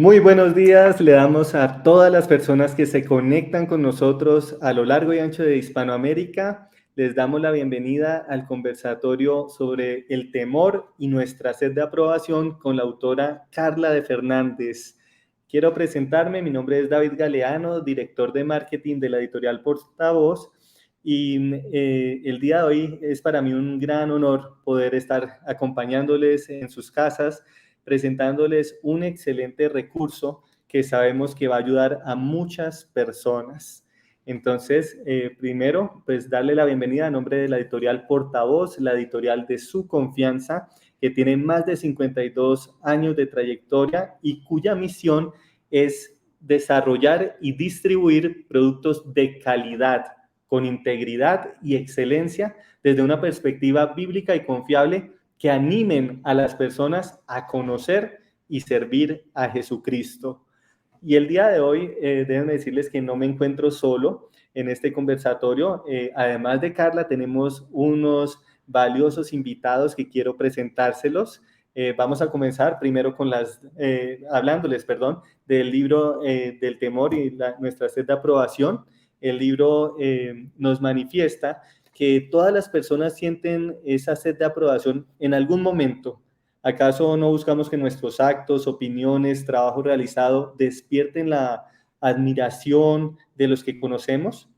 Muy buenos días, le damos a todas las personas que se conectan con nosotros a lo largo y ancho de Hispanoamérica. Les damos la bienvenida al conversatorio sobre el temor y nuestra sed de aprobación con la autora Carla de Fernández. Quiero presentarme, mi nombre es David Galeano, director de marketing de la editorial Portavoz, y el día de hoy es para mí un gran honor poder estar acompañándoles en sus casas, presentándoles un excelente recurso que sabemos que va a ayudar a muchas personas. Entonces, primero, pues darle la bienvenida a nombre de la editorial Portavoz, la editorial de su confianza, que tiene más de 52 años de trayectoria y cuya misión es desarrollar y distribuir productos de calidad, con integridad y excelencia, desde una perspectiva bíblica y confiable que animen a las personas a conocer y servir a Jesucristo. Y el día de hoy, deben decirles que no me encuentro solo en este conversatorio. Además de Carla, tenemos unos valiosos invitados que quiero presentárselos. Vamos a comenzar primero con hablándoles, perdón, del libro del temor y nuestra sed de aprobación. El libro nos manifiesta que todas las personas sienten esa sed de aprobación en algún momento. ¿Acaso no buscamos que nuestros actos, opiniones, trabajo realizado despierten la admiración de los que conocemos?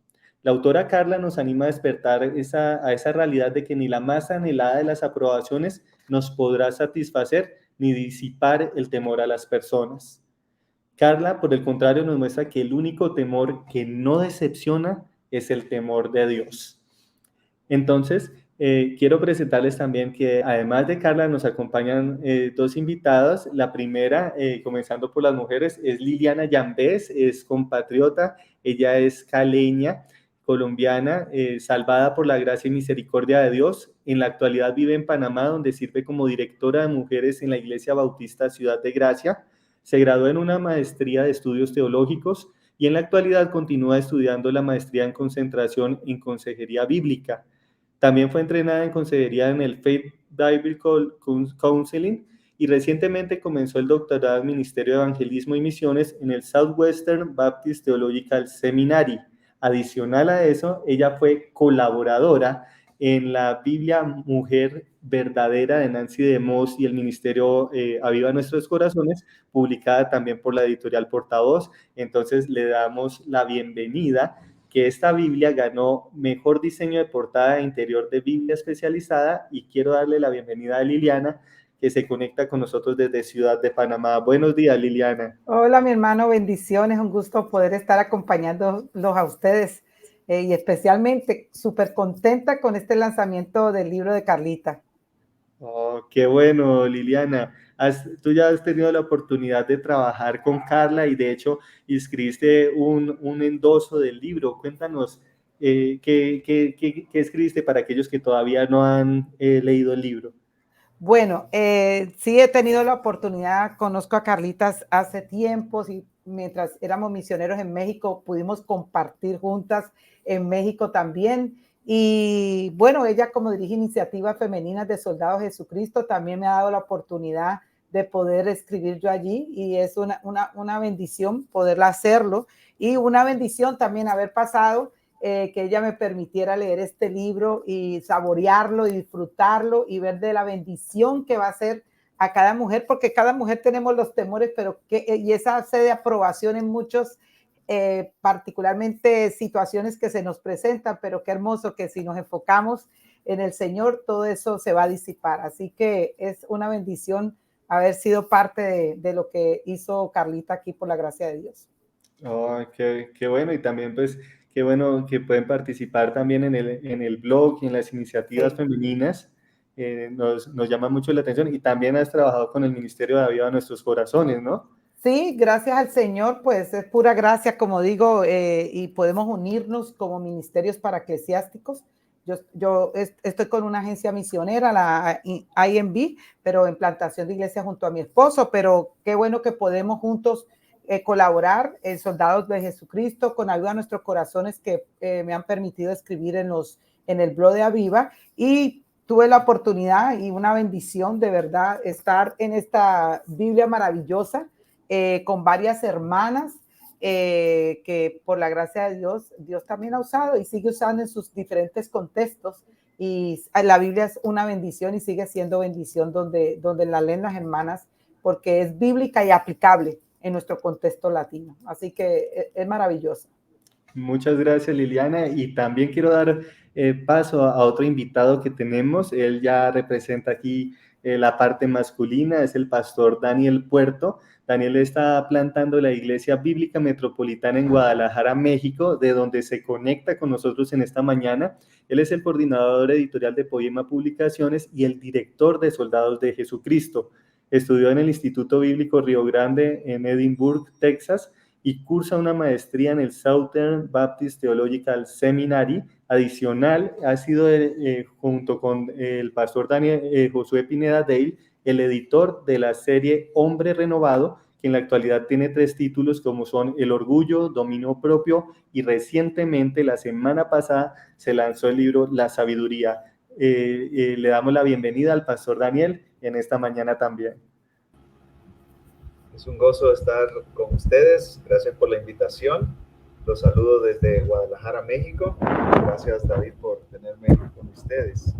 La autora Carla nos anima a despertar a esa realidad de que ni la más anhelada de las aprobaciones nos podrá satisfacer ni disipar el temor a las personas. Carla, por el contrario, nos muestra que el único temor que no decepciona es el temor de Dios. Entonces, quiero presentarles también que además de Carla nos acompañan dos invitadas. La primera, comenzando por las mujeres, es Liliana Yambés, es compatriota, ella es caleña, colombiana, salvada por la gracia y misericordia de Dios. En la actualidad vive en Panamá, donde sirve como directora de mujeres en la Iglesia Bautista Ciudad de Gracia. Se graduó en una maestría de estudios teológicos y en la actualidad continúa estudiando la maestría en concentración en consejería bíblica. También fue entrenada en consejería en el Faith Biblical Counseling y recientemente comenzó el doctorado en Ministerio de Evangelismo y Misiones en el Southwestern Baptist Theological Seminary. Adicional a eso, ella fue colaboradora en la Biblia Mujer Verdadera de Nancy DeMoss y el Ministerio Aviva Nuestros Corazones, publicada también por la editorial Portavoz. Entonces le damos la bienvenida, que esta Biblia ganó mejor diseño de portada e interior de Biblia especializada, y quiero darle la bienvenida a Liliana, que se conecta con nosotros desde Ciudad de Panamá. Buenos días, Liliana. Hola, mi hermano, bendiciones, un gusto poder estar acompañándolos a ustedes y especialmente súper contenta con este lanzamiento del libro de Carlita. Oh, qué bueno, Liliana. Tú ya has tenido la oportunidad de trabajar con Carla y de hecho escribiste un endoso del libro. Cuéntanos qué escribiste para aquellos que todavía no han leído el libro. Bueno, sí he tenido la oportunidad, conozco a Carlitas hace tiempos y mientras éramos misioneros en México pudimos compartir juntas en México también. Y bueno, ella como dirige iniciativas femeninas de Soldados Jesucristo también me ha dado la oportunidad de poder escribir yo allí y es una bendición poderla hacerlo y una bendición también haber pasado que ella me permitiera leer este libro y saborearlo y disfrutarlo y ver de la bendición que va a ser a cada mujer, porque cada mujer tenemos los temores, pero y esa sed de aprobación en muchos, particularmente situaciones que se nos presentan, pero qué hermoso que si nos enfocamos en el Señor, todo eso se va a disipar. Así que es una bendición haber sido parte de lo que hizo Carlita aquí por la gracia de Dios. Oh, qué bueno, y también pues qué bueno que pueden participar también en el blog y en las iniciativas femeninas. Nos llama mucho la atención, y también has trabajado con el Ministerio de Aviva Nuestros Corazones, ¿no? Sí, gracias al Señor, pues es pura gracia, como digo, y podemos unirnos como ministerios para eclesiásticos. Yo estoy con una agencia misionera, la IMB, pero en plantación de iglesia junto a mi esposo, pero qué bueno que podemos juntos colaborar en Soldados de Jesucristo con ayuda a nuestros corazones que me han permitido escribir en el blog de Aviva, y tuve la oportunidad y una bendición de verdad estar en esta Biblia maravillosa con varias hermanas que por la gracia de Dios, Dios también ha usado y sigue usando en sus diferentes contextos. Y la Biblia es una bendición y sigue siendo bendición donde la leen las hermanas, porque es bíblica y aplicable en nuestro contexto latino. Así que es maravilloso. Muchas gracias, Liliana. Y también quiero dar paso a otro invitado que tenemos. Él ya representa aquí la parte masculina, es el pastor Daniel Puerto. Daniel está plantando la Iglesia Bíblica Metropolitana en Guadalajara, México, de donde se conecta con nosotros en esta mañana. Él es el coordinador editorial de Poema Publicaciones y el director de Soldados de Jesucristo. Estudió en el Instituto Bíblico Río Grande en Edinburgh, Texas, y cursa una maestría en el Southern Baptist Theological Seminary. Adicional, ha sido junto con el pastor Josué Pineda Dale, el editor de la serie Hombre Renovado, que en la actualidad tiene 3 títulos como son El Orgullo, Dominio Propio, y recientemente, la semana pasada, se lanzó el libro La Sabiduría. Le damos la bienvenida al pastor Daniel en esta mañana también. Es un gozo estar con ustedes. Gracias por la invitación. Los saludo desde Guadalajara, México. Gracias, David, por tenerme con ustedes.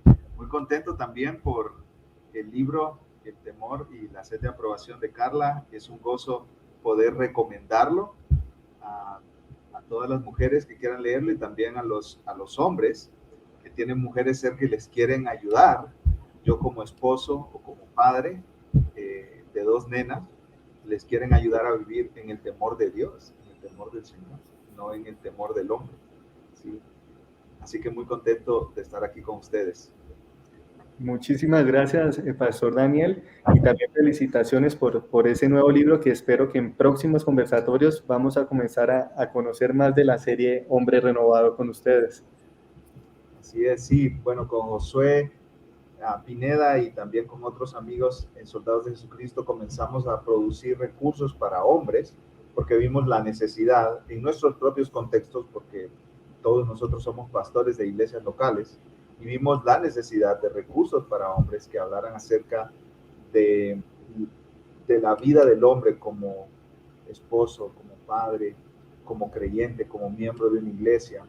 Y muy contento también por el libro El temor y la sed de aprobación de Carla. Es un gozo poder recomendarlo a todas las mujeres que quieran leerlo y también a los hombres que tienen mujeres cerca y les quieren ayudar. Yo como esposo o como padre de 2 nenas, les quieren ayudar a vivir en el temor de Dios, en el temor del Señor, no en el temor del hombre, ¿sí? Así que muy contento de estar aquí con ustedes. Muchísimas gracias, pastor Daniel, y también felicitaciones por ese nuevo libro, que espero que en próximos conversatorios vamos a comenzar a conocer más de la serie Hombre Renovado con ustedes. Así es, sí, bueno, con Josué Pineda y también con otros amigos en Soldados de Jesucristo comenzamos a producir recursos para hombres porque vimos la necesidad en nuestros propios contextos, porque todos nosotros somos pastores de iglesias locales, y vimos la necesidad de recursos para hombres que hablaran acerca de la vida del hombre como esposo, como padre, como creyente, como miembro de una iglesia.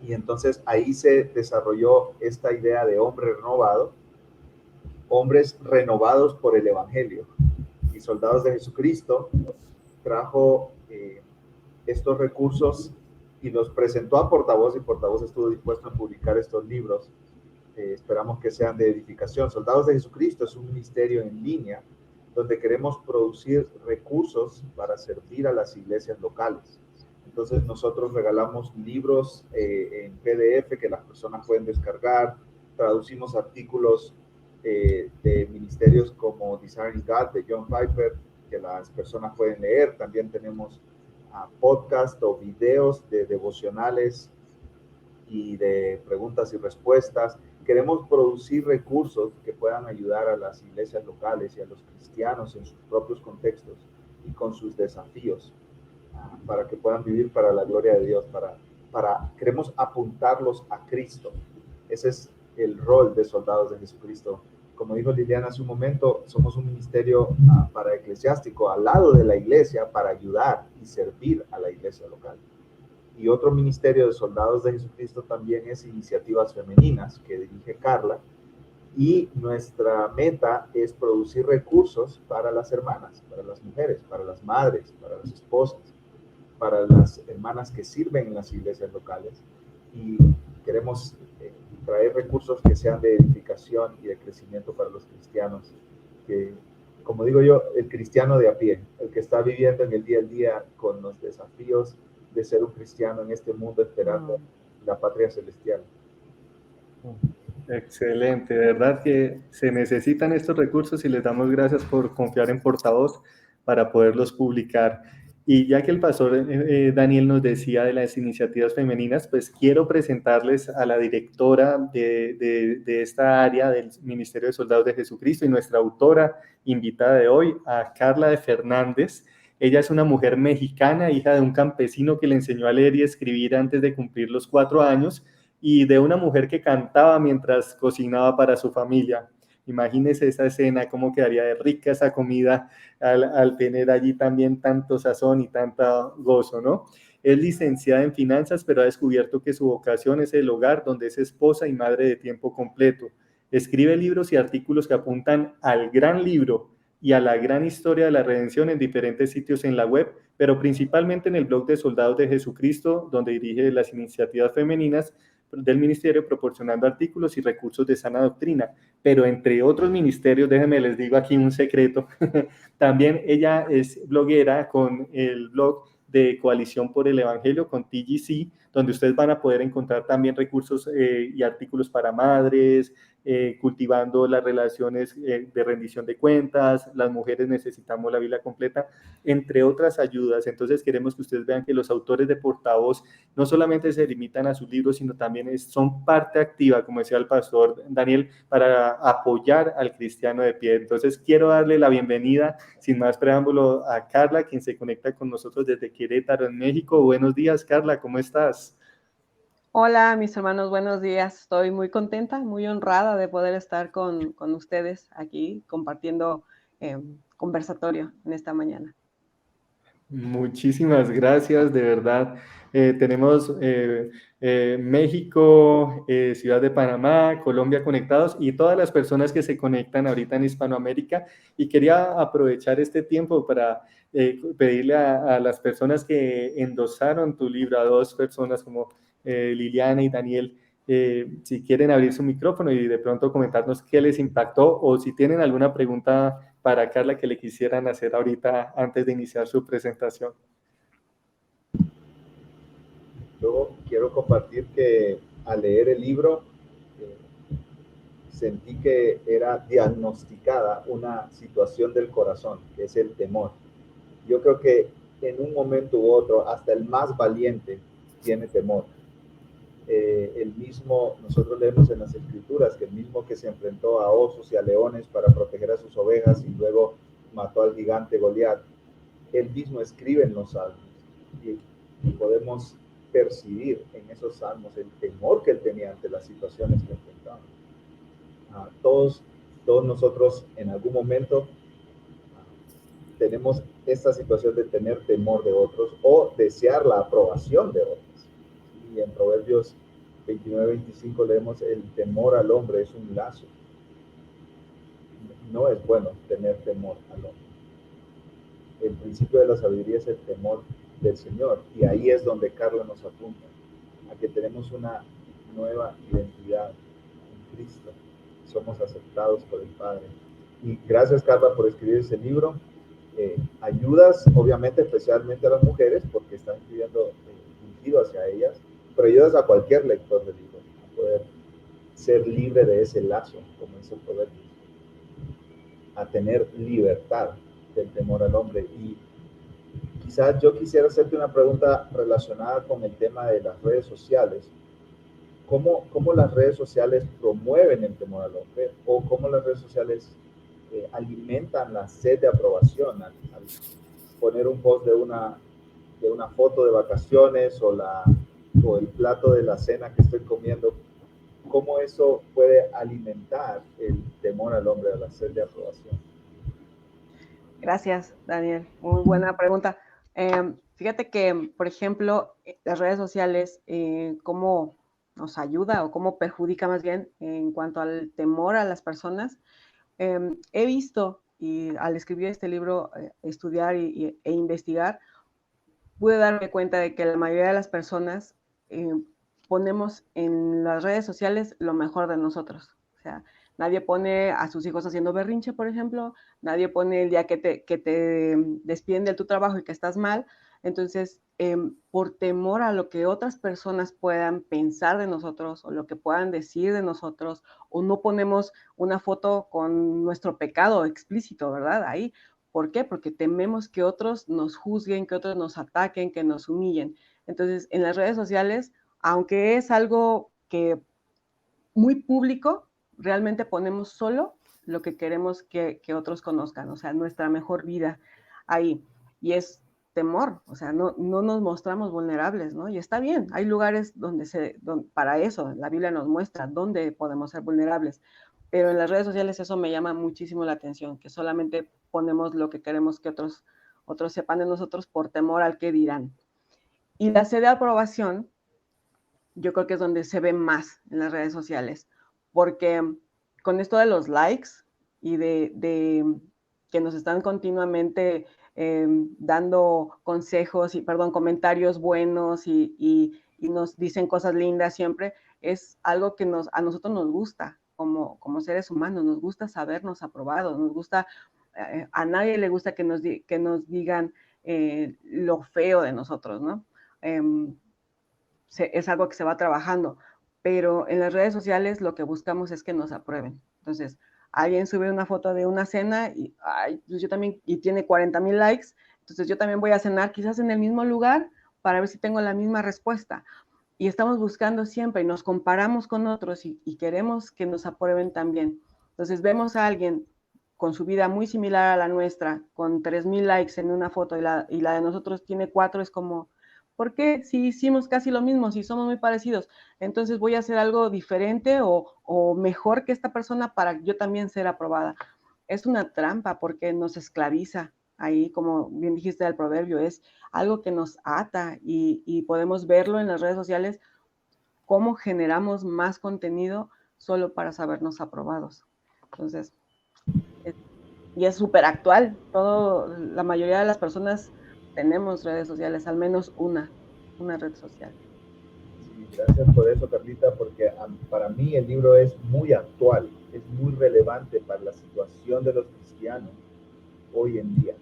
Y entonces ahí se desarrolló esta idea de hombre renovado, hombres renovados por el Evangelio. Y Soldados de Jesucristo trajo estos recursos y los presentó a Portavoz, y Portavoz estuvo dispuesto a publicar estos libros. Esperamos que sean de edificación. Soldados de Jesucristo es un ministerio en línea donde queremos producir recursos para servir a las iglesias locales. Entonces nosotros regalamos libros en PDF que las personas pueden descargar, traducimos artículos de ministerios como Discerning God de John Piper que las personas pueden leer. También tenemos podcast o videos de devocionales y de preguntas y respuestas. Queremos producir recursos que puedan ayudar a las iglesias locales y a los cristianos en sus propios contextos y con sus desafíos, para que puedan vivir para la gloria de Dios, queremos apuntarlos a Cristo. Ese es el rol de Soldados de Jesucristo. Como dijo Liliana hace un momento, somos un ministerio para eclesiástico al lado de la iglesia para ayudar y servir a la iglesia local. Y otro ministerio de Soldados de Jesucristo también es Iniciativas Femeninas, que dirige Carla, y nuestra meta es producir recursos para las hermanas, para las mujeres, para las madres, para las esposas, para las hermanas que sirven en las iglesias locales, y queremos traer recursos que sean de edificación y de crecimiento para los cristianos, que, como digo yo, el cristiano de a pie, el que está viviendo en el día a día con los desafíos de ser un cristiano en este mundo esperando la patria celestial. Excelente, de verdad que se necesitan estos recursos y les damos gracias por confiar en Portavoz para poderlos publicar. Y ya que el pastor Daniel nos decía de las iniciativas femeninas, pues quiero presentarles a la directora de esta área del Ministerio de Soldados de Jesucristo y nuestra autora invitada de hoy, a Carla de Fernández. Ella es una mujer mexicana, hija de un campesino que le enseñó a leer y escribir antes de cumplir los 4 años, y de una mujer que cantaba mientras cocinaba para su familia. Imagínese esa escena, cómo quedaría de rica esa comida al tener allí también tanto sazón y tanto gozo, ¿no? Es licenciada en finanzas, pero ha descubierto que su vocación es el hogar, donde es esposa y madre de tiempo completo. Escribe libros y artículos que apuntan al gran libro y a la gran historia de la redención en diferentes sitios en la web, pero principalmente en el blog de Soldados de Jesucristo, donde dirige las iniciativas femeninas del ministerio, proporcionando artículos y recursos de sana doctrina. Pero entre otros ministerios, déjenme les digo aquí un secreto, también ella es bloguera con el blog de Coalición por el Evangelio, con TGC, donde ustedes van a poder encontrar también recursos y artículos para madres, cultivando las relaciones de rendición de cuentas, las mujeres necesitamos la Biblia completa, entre otras ayudas. Entonces queremos que ustedes vean que los autores de Portavoz no solamente se limitan a sus libros, sino también son parte activa, como decía el pastor Daniel, para apoyar al cristiano de pie. Entonces quiero darle la bienvenida, sin más preámbulo, a Carla, quien se conecta con nosotros desde Querétaro, en México. Buenos días, Carla, ¿cómo estás? Hola, mis hermanos, buenos días. Estoy muy contenta, muy honrada de poder estar con ustedes aquí compartiendo conversatorio en esta mañana. Muchísimas gracias, de verdad. Tenemos México, Ciudad de Panamá, Colombia conectados y todas las personas que se conectan ahorita en Hispanoamérica. Y quería aprovechar este tiempo para pedirle a las personas que endosaron tu libro, a dos personas como Liliana y Daniel, si quieren abrir su micrófono y de pronto comentarnos qué les impactó o si tienen alguna pregunta para Carla que le quisieran hacer ahorita antes de iniciar su presentación. Yo quiero compartir que al leer el libro sentí que era diagnosticada una situación del corazón, que es el temor. Yo creo que en un momento u otro, hasta el más valiente tiene temor. Nosotros leemos en las escrituras que el mismo que se enfrentó a osos y a leones para proteger a sus ovejas y luego mató al gigante Goliat, él mismo escribe en los salmos y podemos percibir en esos salmos el temor que él tenía ante las situaciones que enfrentaba. Todos nosotros en algún momento tenemos esta situación de tener temor de otros o desear la aprobación de otros. Y en Proverbios 29-25 leemos: el temor al hombre es un lazo. No es bueno tener temor al hombre. El principio de la sabiduría es el temor del Señor, y ahí es donde Carla nos apunta a que tenemos una nueva identidad en Cristo. Somos aceptados por el Padre. Y gracias, Carla, por escribir ese libro. Ayudas, obviamente, especialmente a las mujeres, porque están escribiendo dirigido hacia ellas, pero ayudas a cualquier lector de libros a poder ser libre de ese lazo, como dice el proverbio, a tener libertad del temor al hombre. Y quizás yo quisiera hacerte una pregunta relacionada con el tema de las redes sociales. ¿Cómo las redes sociales promueven el temor al hombre? ¿O cómo las redes sociales alimentan la sed de aprobación al poner un post de una foto de vacaciones o el plato de la cena que estoy comiendo? ¿Cómo eso puede alimentar el temor al hombre, a la sed de aprobación? Gracias, Daniel. Muy buena pregunta. Fíjate que, por ejemplo, las redes sociales, ¿cómo nos ayuda o cómo perjudica más bien en cuanto al temor a las personas? He visto, y al escribir este libro, estudiar e investigar, pude darme cuenta de que la mayoría de las personas ponemos en las redes sociales lo mejor de nosotros. O sea, nadie pone a sus hijos haciendo berrinche, por ejemplo, nadie pone el día que te despiden de tu trabajo y que estás mal. Entonces, por temor a lo que otras personas puedan pensar de nosotros o lo que puedan decir de nosotros, o no ponemos una foto con nuestro pecado explícito, ¿verdad? Ahí. ¿Por qué? Porque tememos que otros nos juzguen, que otros nos ataquen, que nos humillen. Entonces, en las redes sociales, aunque es algo que muy público, realmente ponemos solo lo que queremos que otros conozcan, o sea, nuestra mejor vida ahí. Y es temor, o sea, no nos mostramos vulnerables, ¿no? Y está bien, hay lugares donde para eso, la Biblia nos muestra dónde podemos ser vulnerables, pero en las redes sociales eso me llama muchísimo la atención, que solamente ponemos lo que queremos que otros sepan de nosotros por temor al que dirán. Y la sed de aprobación, yo creo que es donde se ve más en las redes sociales, porque con esto de los likes y de que nos están continuamente dando consejos comentarios buenos y nos dicen cosas lindas siempre, es algo que a nosotros nos gusta como seres humanos, nos gusta sabernos aprobados, nos gusta, a nadie le gusta que nos digan lo feo de nosotros, ¿no? Es algo que se va trabajando, pero en las redes sociales lo que buscamos es que nos aprueben. Entonces, alguien sube una foto de una cena y pues yo también, y tiene 40,000 likes, entonces yo también voy a cenar quizás en el mismo lugar para ver si tengo la misma respuesta. Y estamos buscando siempre y nos comparamos con otros y queremos que nos aprueben también. Entonces vemos a alguien con su vida muy similar a la nuestra, con 3,000 likes en una foto y la de nosotros tiene 4, es como, ¿por qué? Si hicimos casi lo mismo, si somos muy parecidos, entonces voy a hacer algo diferente o mejor que esta persona para yo también ser aprobada. Es una trampa porque nos esclaviza. Ahí, como bien dijiste del proverbio, es algo que nos ata y podemos verlo en las redes sociales, cómo generamos más contenido solo para sabernos aprobados. Entonces, y es súper actual. La mayoría de las personas tenemos redes sociales, al menos una red social. Sí, gracias por eso, Carlita, porque para mí el libro es muy actual, es muy relevante para la situación de los cristianos hoy en día.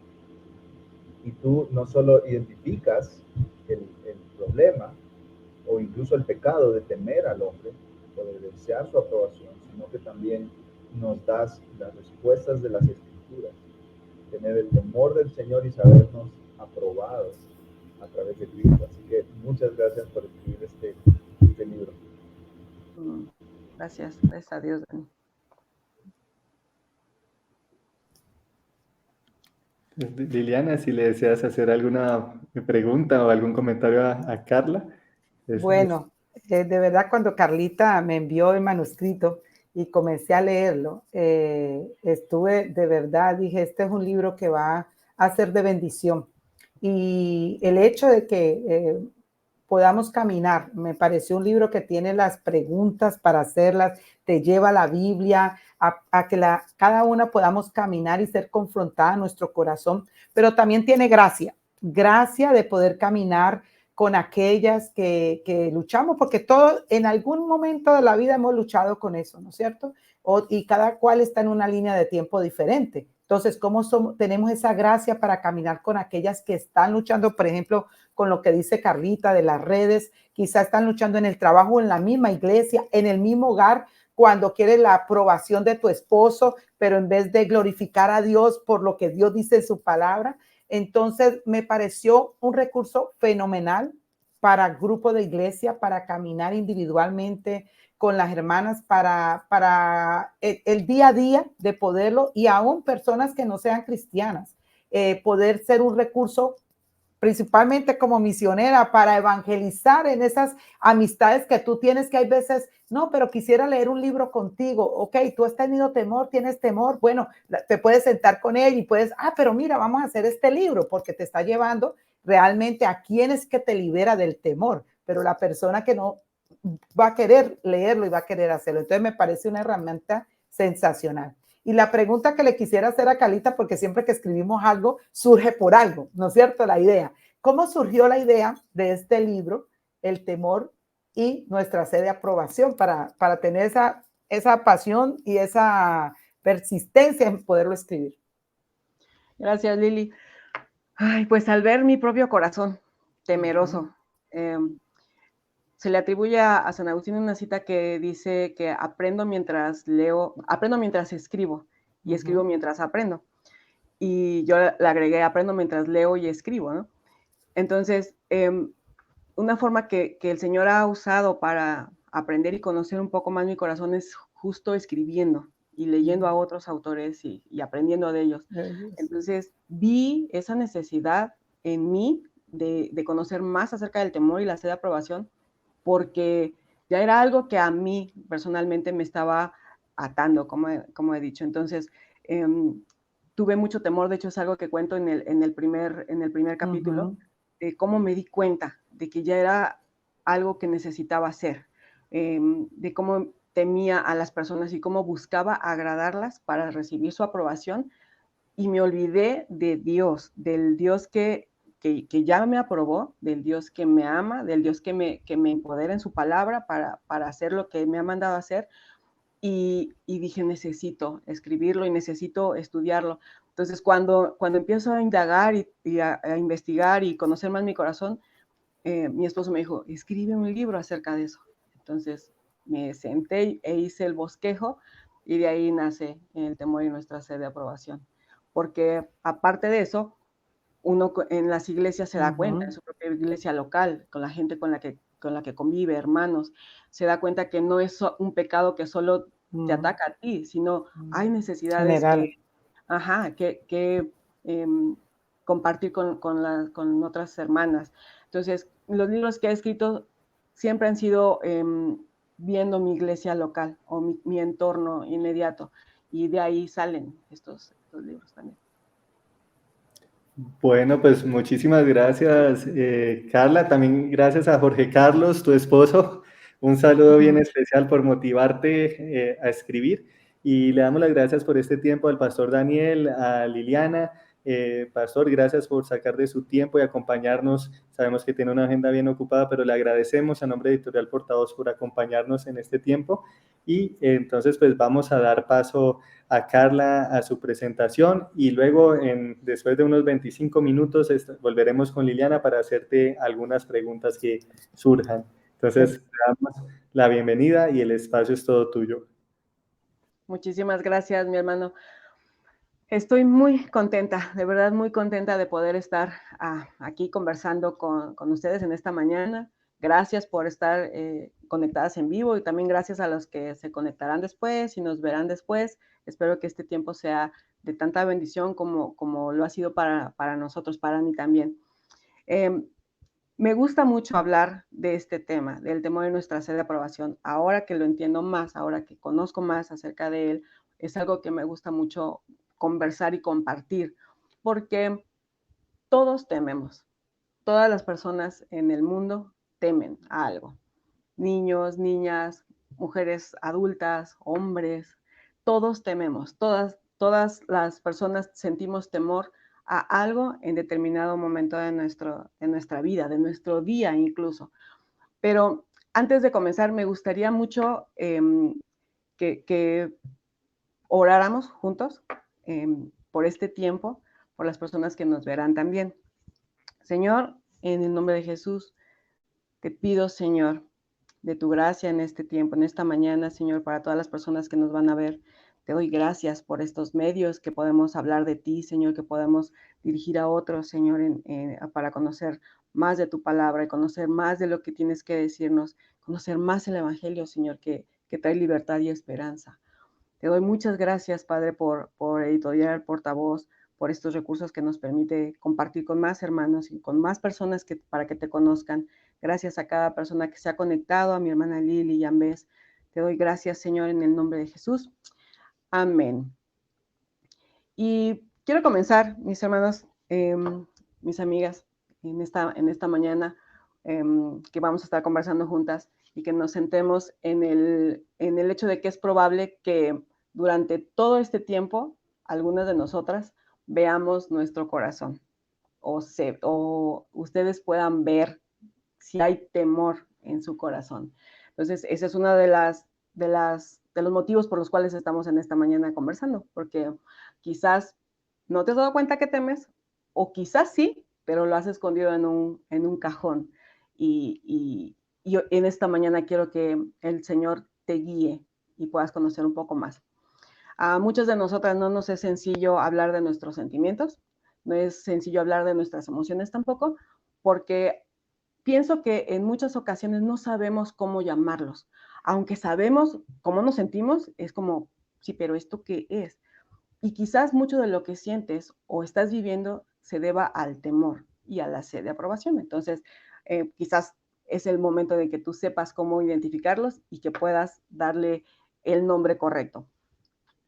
Y tú no solo identificas el problema o incluso el pecado de temer al hombre o de desear su aprobación, sino que también nos das las respuestas de las Escrituras, tener el temor del Señor y sabernos aprobados a través de Cristo. Así que muchas gracias por escribir este libro. Gracias a Dios, Dani. Liliana, si le deseas hacer alguna pregunta o algún comentario a Carla. Bueno, de verdad cuando Carlita me envió el manuscrito y comencé a leerlo, estuve de verdad, dije, este es un libro que va a ser de bendición. Y el hecho de que podamos caminar, me pareció un libro que tiene las preguntas para hacerlas, te lleva a la Biblia, a que cada una podamos caminar y ser confrontada a nuestro corazón, pero también tiene gracia de poder caminar con aquellas que luchamos, porque todos en algún momento de la vida hemos luchado con eso, ¿no es cierto? Y cada cual está en una línea de tiempo diferente. Entonces, ¿cómo tenemos esa gracia para caminar con aquellas que están luchando, por ejemplo, con lo que dice Carlita de las redes? Quizá están luchando en el trabajo, en la misma iglesia, en el mismo hogar, cuando quieres la aprobación de tu esposo, pero en vez de glorificar a Dios por lo que Dios dice en su palabra. Entonces, me pareció un recurso fenomenal para el grupo de iglesia, para caminar individualmente con las hermanas, para el día a día de poderlo, y aún personas que no sean cristianas, poder ser un recurso principalmente como misionera para evangelizar en esas amistades que tú tienes, que hay veces, no, pero quisiera leer un libro contigo. Ok, tú has tenido temor, tienes temor, bueno, te puedes sentar con él y puedes, pero mira, vamos a hacer este libro porque te está llevando realmente a quién es que te libera del temor, pero la persona que no va a querer leerlo y va a querer hacerlo. Entonces me parece una herramienta sensacional. Y la pregunta que le quisiera hacer a Carlita, porque siempre que escribimos algo, surge por algo, ¿no es cierto? La idea. ¿Cómo surgió la idea de este libro, El temor y nuestra sed de aprobación, para tener esa pasión y esa persistencia en poderlo escribir? Gracias, Lili. Pues al ver mi propio corazón temeroso, se le atribuye a San Agustín una cita que dice que aprendo mientras escribo y escribo mientras aprendo. Y yo le agregué, aprendo mientras leo y escribo, ¿no? Entonces, una forma que el Señor ha usado para aprender y conocer un poco más mi corazón es justo escribiendo y leyendo a otros autores y aprendiendo de ellos. Entonces, vi esa necesidad en mí de conocer más acerca del temor y la sed de aprobación, porque ya era algo que a mí personalmente me estaba atando, como he dicho. Entonces, tuve mucho temor, de hecho es algo que cuento en el primer capítulo, de cómo me di cuenta de que ya era algo que necesitaba hacer, de cómo temía a las personas y cómo buscaba agradarlas para recibir su aprobación, y me olvidé de Dios, del Dios que ya me aprobó, del Dios que me ama, del Dios que me empodera en su palabra para hacer lo que me ha mandado a hacer. Y dije, necesito escribirlo y necesito estudiarlo. Entonces, cuando empiezo a indagar y a investigar y conocer más mi corazón, mi esposo me dijo, escribe un libro acerca de eso. Entonces, me senté e hice el bosquejo, y de ahí nace El temor y nuestra sed de aprobación. Porque aparte de eso, uno en las iglesias se da cuenta, en su propia iglesia local, con la gente con la que convive, hermanos, se da cuenta que no es un pecado que solo te ataca a ti, sino hay necesidades general. que compartir con otras hermanas. Entonces, los libros que he escrito siempre han sido viendo mi iglesia local o mi entorno inmediato, y de ahí salen estos libros también. Bueno, pues muchísimas gracias, Carla. También gracias a Jorge Carlos, tu esposo. Un saludo bien especial por motivarte a escribir. Y le damos las gracias por este tiempo al pastor Daniel, a Liliana. Pastor, gracias por sacar de su tiempo y acompañarnos. Sabemos que tiene una agenda bien ocupada, pero le agradecemos a nombre de Editorial Portavoz por acompañarnos en este tiempo. Y entonces pues vamos a dar paso a Carla a su presentación, y luego después de unos 25 minutos volveremos con Liliana para hacerte algunas preguntas que surjan. Entonces, te damos la bienvenida y el espacio es todo tuyo. Muchísimas gracias, mi hermano. Estoy muy contenta, de verdad muy contenta de poder estar aquí conversando con ustedes en esta mañana. Gracias por estar conectadas en vivo, y también gracias a los que se conectarán después y nos verán después. Espero que este tiempo sea de tanta bendición como lo ha sido para nosotros, para mí también. Me gusta mucho hablar de este tema, del temor de nuestra sed de aprobación. Ahora que lo entiendo más, ahora que conozco más acerca de él, es algo que me gusta mucho conversar y compartir, porque todos tememos. Todas las personas en el mundo temen a algo. Niños, niñas, mujeres adultas, hombres, todos tememos. Todas las personas sentimos temor a algo en determinado momento de nuestra vida, de nuestro día incluso. Pero antes de comenzar, me gustaría mucho que oráramos juntos por este tiempo, por las personas que nos verán también. Señor, en el nombre de Jesús, te pido, Señor, de tu gracia en este tiempo, en esta mañana, Señor, para todas las personas que nos van a ver. Te doy gracias por estos medios que podemos hablar de ti, Señor, que podemos dirigir a otros, Señor, para conocer más de tu palabra y conocer más de lo que tienes que decirnos, conocer más el Evangelio, Señor, que trae libertad y esperanza. Te doy muchas gracias, Padre, por Editorial Portavoz, por estos recursos que nos permite compartir con más hermanos y con más personas para que te conozcan. Gracias a cada persona que se ha conectado, a mi hermana Lili y Ambés. Te doy gracias, Señor, en el nombre de Jesús. Amén. Y quiero comenzar, mis hermanos, mis amigas, en esta mañana que vamos a estar conversando juntas, y que nos sentemos en el hecho de que es probable que durante todo este tiempo algunas de nosotras veamos nuestro corazón, o ustedes puedan ver si hay temor en su corazón. Entonces, ese es uno de los motivos por los cuales estamos en esta mañana conversando, porque quizás no te has dado cuenta que temes, o quizás sí, pero lo has escondido en un cajón. Y yo en esta mañana quiero que el Señor te guíe y puedas conocer un poco más. A muchas de nosotras no nos es sencillo hablar de nuestros sentimientos, no es sencillo hablar de nuestras emociones tampoco, porque pienso que en muchas ocasiones no sabemos cómo llamarlos. Aunque sabemos cómo nos sentimos, es como, sí, pero ¿esto qué es? Y quizás mucho de lo que sientes o estás viviendo se deba al temor y a la sed de aprobación. Entonces, quizás es el momento de que tú sepas cómo identificarlos y que puedas darle el nombre correcto.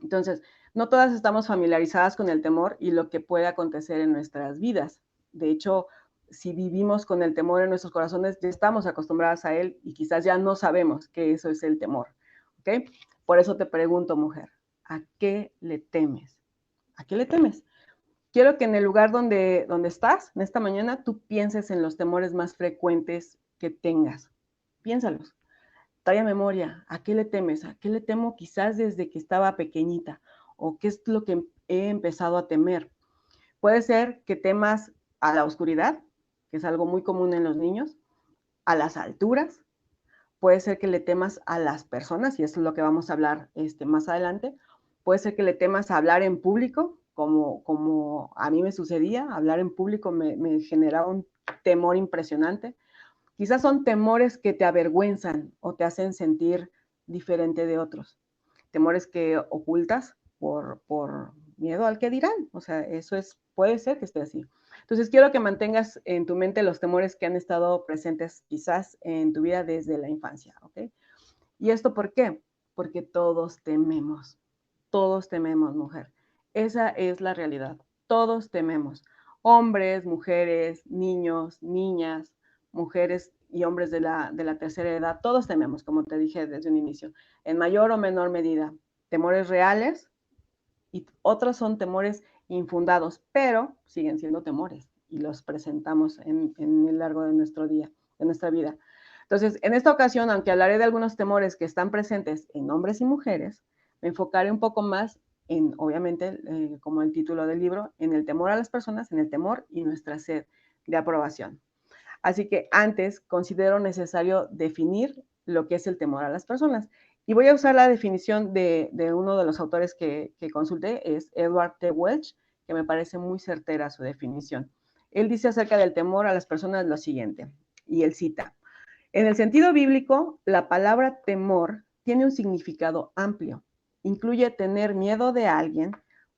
Entonces, no todas estamos familiarizadas con el temor y lo que puede acontecer en nuestras vidas. De hecho, si vivimos con el temor en nuestros corazones, ya estamos acostumbradas a él y quizás ya no sabemos que eso es el temor. ¿Ok? Por eso te pregunto, mujer, ¿a qué le temes? ¿A qué le temes? Quiero que en el lugar donde estás, en esta mañana, tú pienses en los temores más frecuentes que tengas. Piénsalos. Trae a memoria, ¿a qué le temes? ¿A qué le temo quizás desde que estaba pequeñita? ¿O qué es lo que he empezado a temer? Puede ser que temas a la oscuridad, que es algo muy común en los niños, a las alturas, puede ser que le temas a las personas, y eso es lo que vamos a hablar más adelante, puede ser que le temas a hablar en público, como a mí me sucedía, hablar en público me generaba un temor impresionante. Quizás son temores que te avergüenzan o te hacen sentir diferente de otros. Temores que ocultas por miedo al que dirán. O sea, eso puede ser que esté así. Entonces, quiero que mantengas en tu mente los temores que han estado presentes quizás en tu vida desde la infancia, ¿ok? ¿Y esto por qué? Porque todos tememos, mujer. Esa es la realidad. Todos tememos. Hombres, mujeres, niños, niñas, mujeres y hombres de la tercera edad, todos tememos, como te dije desde un inicio, en mayor o menor medida. Temores reales y otros son temores infundados, pero siguen siendo temores y los presentamos en el largo de nuestro día, de nuestra vida. Entonces, en esta ocasión, aunque hablaré de algunos temores que están presentes en hombres y mujeres, me enfocaré un poco más en, obviamente, como el título del libro, en el temor a las personas, en el temor y nuestra sed de aprobación. Así que antes considero necesario definir lo que es el temor a las personas. Y voy a usar la definición de uno de los autores que consulté, es Edward T. Welch, que me parece muy certera su definición. Él dice acerca del temor a las personas lo siguiente, y él cita: en el sentido bíblico, la palabra temor tiene un significado amplio. Incluye tener miedo de alguien,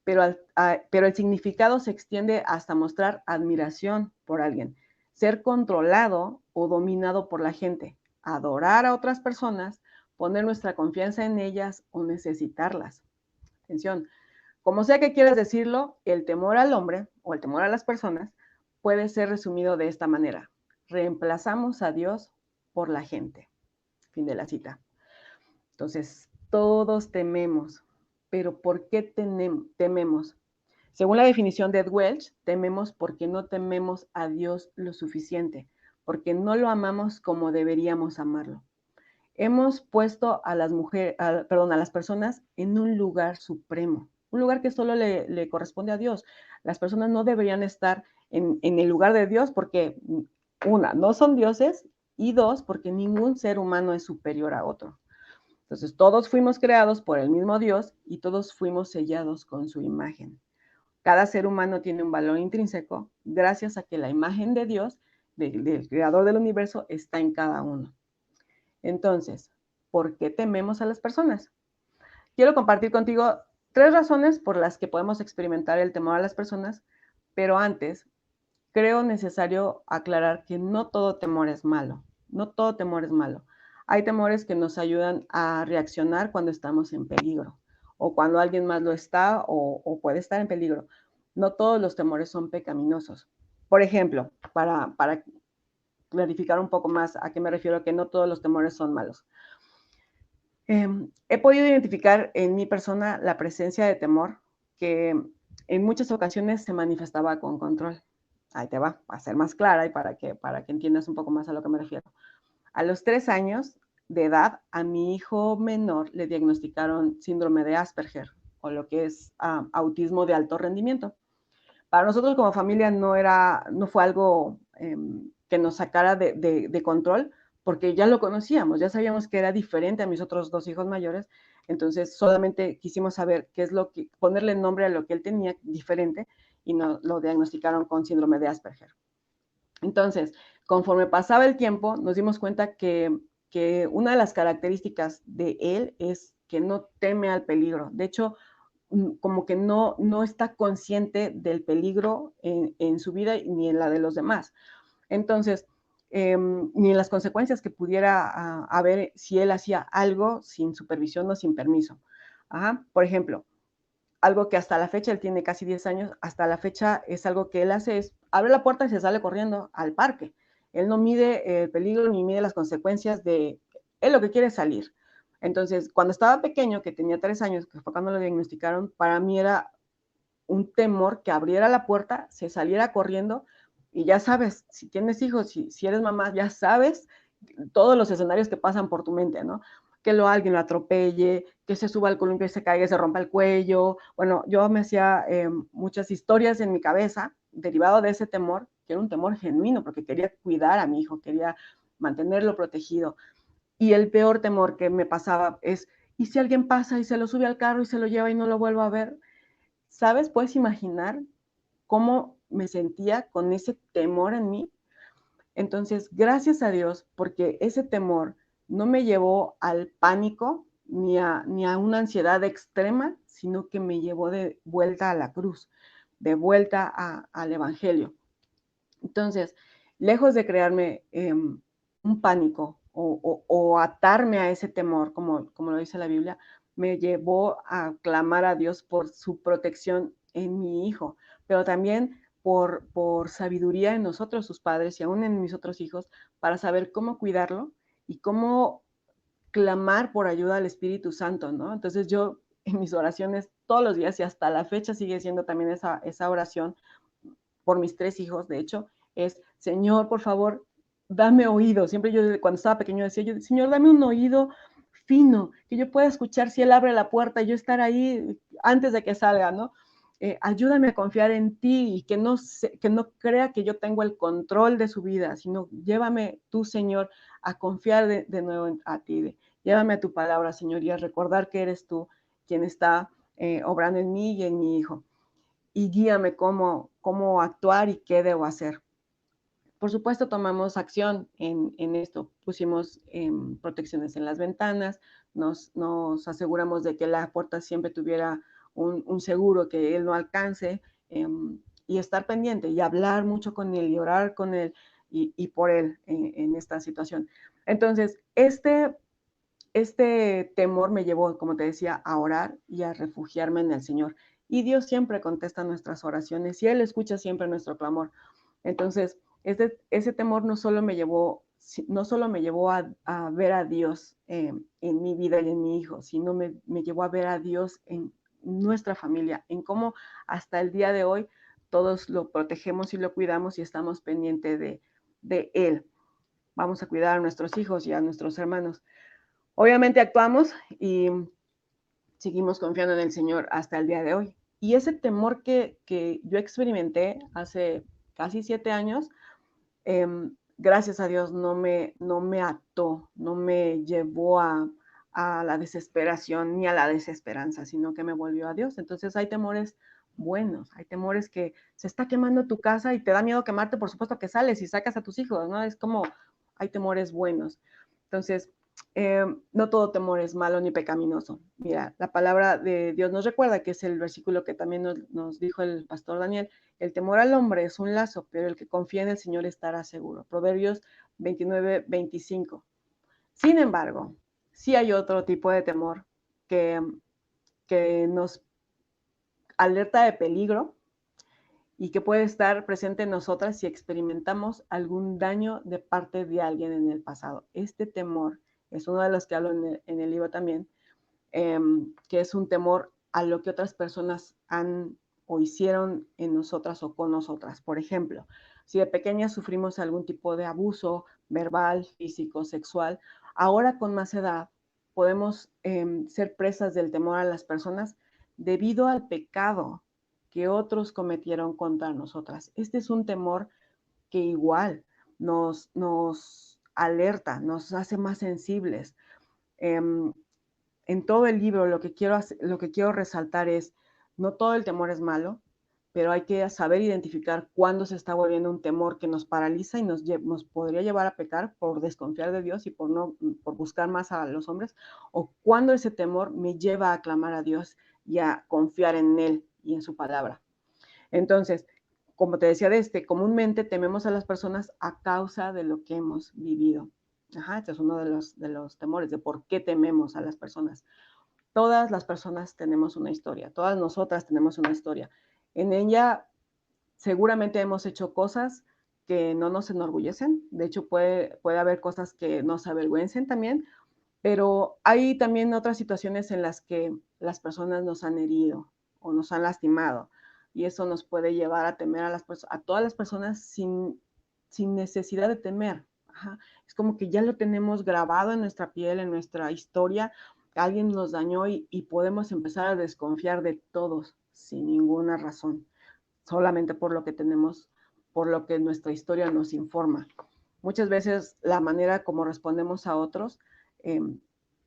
pero el significado se extiende hasta mostrar admiración por alguien, ser controlado o dominado por la gente, adorar a otras personas, poner nuestra confianza en ellas o necesitarlas. Atención, como sea que quieras decirlo, el temor al hombre o el temor a las personas puede ser resumido de esta manera: reemplazamos a Dios por la gente. Fin de la cita. Entonces, todos tememos, pero ¿por qué tememos? Según la definición de Ed Welch, tememos porque no tememos a Dios lo suficiente, porque no lo amamos como deberíamos amarlo. Hemos puesto a las a las personas en un lugar supremo, un lugar que solo le corresponde a Dios. Las personas no deberían estar en el lugar de Dios porque, una, no son dioses, y dos, porque ningún ser humano es superior a otro. Entonces, todos fuimos creados por el mismo Dios y todos fuimos sellados con su imagen. Cada ser humano tiene un valor intrínseco gracias a que la imagen de Dios, del creador del universo, está en cada uno. Entonces, ¿por qué tememos a las personas? Quiero compartir contigo 3 razones por las que podemos experimentar el temor a las personas, pero antes, creo necesario aclarar que no todo temor es malo. No todo temor es malo. Hay temores que nos ayudan a reaccionar cuando estamos en peligro o cuando alguien más lo está o puede estar en peligro. No todos los temores son pecaminosos. Por ejemplo, para clarificar un poco más a qué me refiero, que no todos los temores son malos. He podido identificar en mi persona la presencia de temor que en muchas ocasiones se manifestaba con control. Ahí te va, a ser más clara y para que entiendas un poco más a lo que me refiero. A los 3 años de edad, a mi hijo menor le diagnosticaron síndrome de Asperger, o lo que es autismo de alto rendimiento. Para nosotros como familia no fue algo que nos sacara de control, porque ya lo conocíamos, ya sabíamos que era diferente a mis otros 2 hijos mayores, entonces solamente quisimos saber ponerle nombre a lo que él tenía diferente, y nos lo diagnosticaron con síndrome de Asperger. Entonces, conforme pasaba el tiempo, nos dimos cuenta que una de las características de él es que no teme al peligro. De hecho, como que no está consciente del peligro en su vida ni en la de los demás. Entonces, ni en las consecuencias que pudiera haber si él hacía algo sin supervisión o sin permiso. Ajá. Por ejemplo, algo que hasta la fecha, él tiene casi 10 años, hasta la fecha es algo que él hace, es abre la puerta y se sale corriendo al parque. Él no mide el peligro ni mide las consecuencias de, él lo que quiere es salir. Entonces, cuando estaba pequeño, que tenía 3 años, que fue cuando lo diagnosticaron, para mí era un temor que abriera la puerta, se saliera corriendo, y ya sabes, si tienes hijos, si eres mamá, ya sabes todos los escenarios que pasan por tu mente, ¿no? Que alguien lo atropelle, que se suba al columpio y se caiga y se rompa el cuello. Bueno, yo me hacía muchas historias en mi cabeza derivado de ese temor, que era un temor genuino, porque quería cuidar a mi hijo, quería mantenerlo protegido. Y el peor temor que me pasaba es, ¿y si alguien pasa y se lo sube al carro y se lo lleva y no lo vuelvo a ver? ¿Sabes? ¿Puedes imaginar cómo me sentía con ese temor en mí? Entonces, gracias a Dios, porque ese temor no me llevó al pánico ni a una ansiedad extrema, sino que me llevó de vuelta a la cruz, de vuelta al Evangelio. Entonces, lejos de crearme un pánico o atarme a ese temor, como lo dice la Biblia, me llevó a clamar a Dios por su protección en mi hijo, pero también por sabiduría en nosotros, sus padres, y aún en mis otros hijos, para saber cómo cuidarlo y cómo clamar por ayuda al Espíritu Santo, ¿no? Entonces yo en mis oraciones todos los días y hasta la fecha sigue siendo también esa oración por mis 3 hijos, de hecho, es, Señor, por favor, dame oído. Siempre yo, cuando estaba pequeño, decía yo, Señor, dame un oído fino, que yo pueda escuchar si Él abre la puerta y yo estar ahí antes de que salga, ¿no? Ayúdame a confiar en ti y que no crea que yo tengo el control de su vida, sino llévame tú, Señor, a confiar de nuevo a ti. Llévame a tu palabra, Señor, y a recordar que eres tú quien está obrando en mí y en mi hijo. Y guíame cómo actuar y qué debo hacer. Por supuesto, tomamos acción en esto. Pusimos protecciones en las ventanas, nos aseguramos de que la puerta siempre tuviera un seguro que él no alcance, y estar pendiente y hablar mucho con él y orar con él y por él en esta situación. Entonces, este temor me llevó, como te decía, a orar y a refugiarme en el Señor. Y Dios siempre contesta nuestras oraciones y Él escucha siempre nuestro clamor. Entonces, ese temor no solo me llevó a ver a Dios en mi vida y en mi hijo, sino me llevó a ver a Dios en nuestra familia, en cómo hasta el día de hoy todos lo protegemos y lo cuidamos y estamos pendientes de Él. Vamos a cuidar a nuestros hijos y a nuestros hermanos. Obviamente actuamos y seguimos confiando en el Señor hasta el día de hoy. Y ese temor que yo experimenté hace casi 7 años, gracias a Dios no me ató, no me llevó a la desesperación ni a la desesperanza, sino que me volvió a Dios. Entonces hay temores buenos, hay temores que se está quemando tu casa y te da miedo quemarte, por supuesto que sales y sacas a tus hijos, ¿no? Es como, hay temores buenos. Entonces, no todo temor es malo ni pecaminoso. Mira, la palabra de Dios nos recuerda, que es el versículo que también nos dijo el pastor Daniel: el temor al hombre es un lazo, pero el que confía en el Señor estará seguro. Proverbios 29:25. Sin embargo, sí hay otro tipo de temor que nos alerta de peligro y que puede estar presente en nosotras si experimentamos algún daño de parte de alguien en el pasado. Este temor es uno de los que hablo en el libro también, que es un temor a lo que otras personas han o hicieron en nosotras o con nosotras. Por ejemplo, si de pequeñas sufrimos algún tipo de abuso verbal, físico, sexual, ahora con más edad podemos ser presas del temor a las personas debido al pecado que otros cometieron contra nosotras. Este es un temor que igual nos alerta, nos hace más sensibles. En todo el libro lo que quiero resaltar es, no todo el temor es malo, pero hay que saber identificar cuándo se está volviendo un temor que nos paraliza y nos podría llevar a pecar por desconfiar de Dios y por buscar más a los hombres, o cuándo ese temor me lleva a clamar a Dios y a confiar en Él y en su palabra. Entonces, como te decía, comúnmente tememos a las personas a causa de lo que hemos vivido. Ajá, este es uno de los temores, de por qué tememos a las personas. Todas las personas tenemos una historia, todas nosotras tenemos una historia. En ella seguramente hemos hecho cosas que no nos enorgullecen, de hecho puede haber cosas que nos avergüencen también, pero hay también otras situaciones en las que las personas nos han herido o nos han lastimado, y eso nos puede llevar a temer a todas las personas sin necesidad de temer. Ajá. Es como que ya lo tenemos grabado en nuestra piel, en nuestra historia. Alguien nos dañó y podemos empezar a desconfiar de todos sin ninguna razón, solamente por lo que tenemos, por lo que nuestra historia nos informa. Muchas veces la manera como respondemos a otros eh,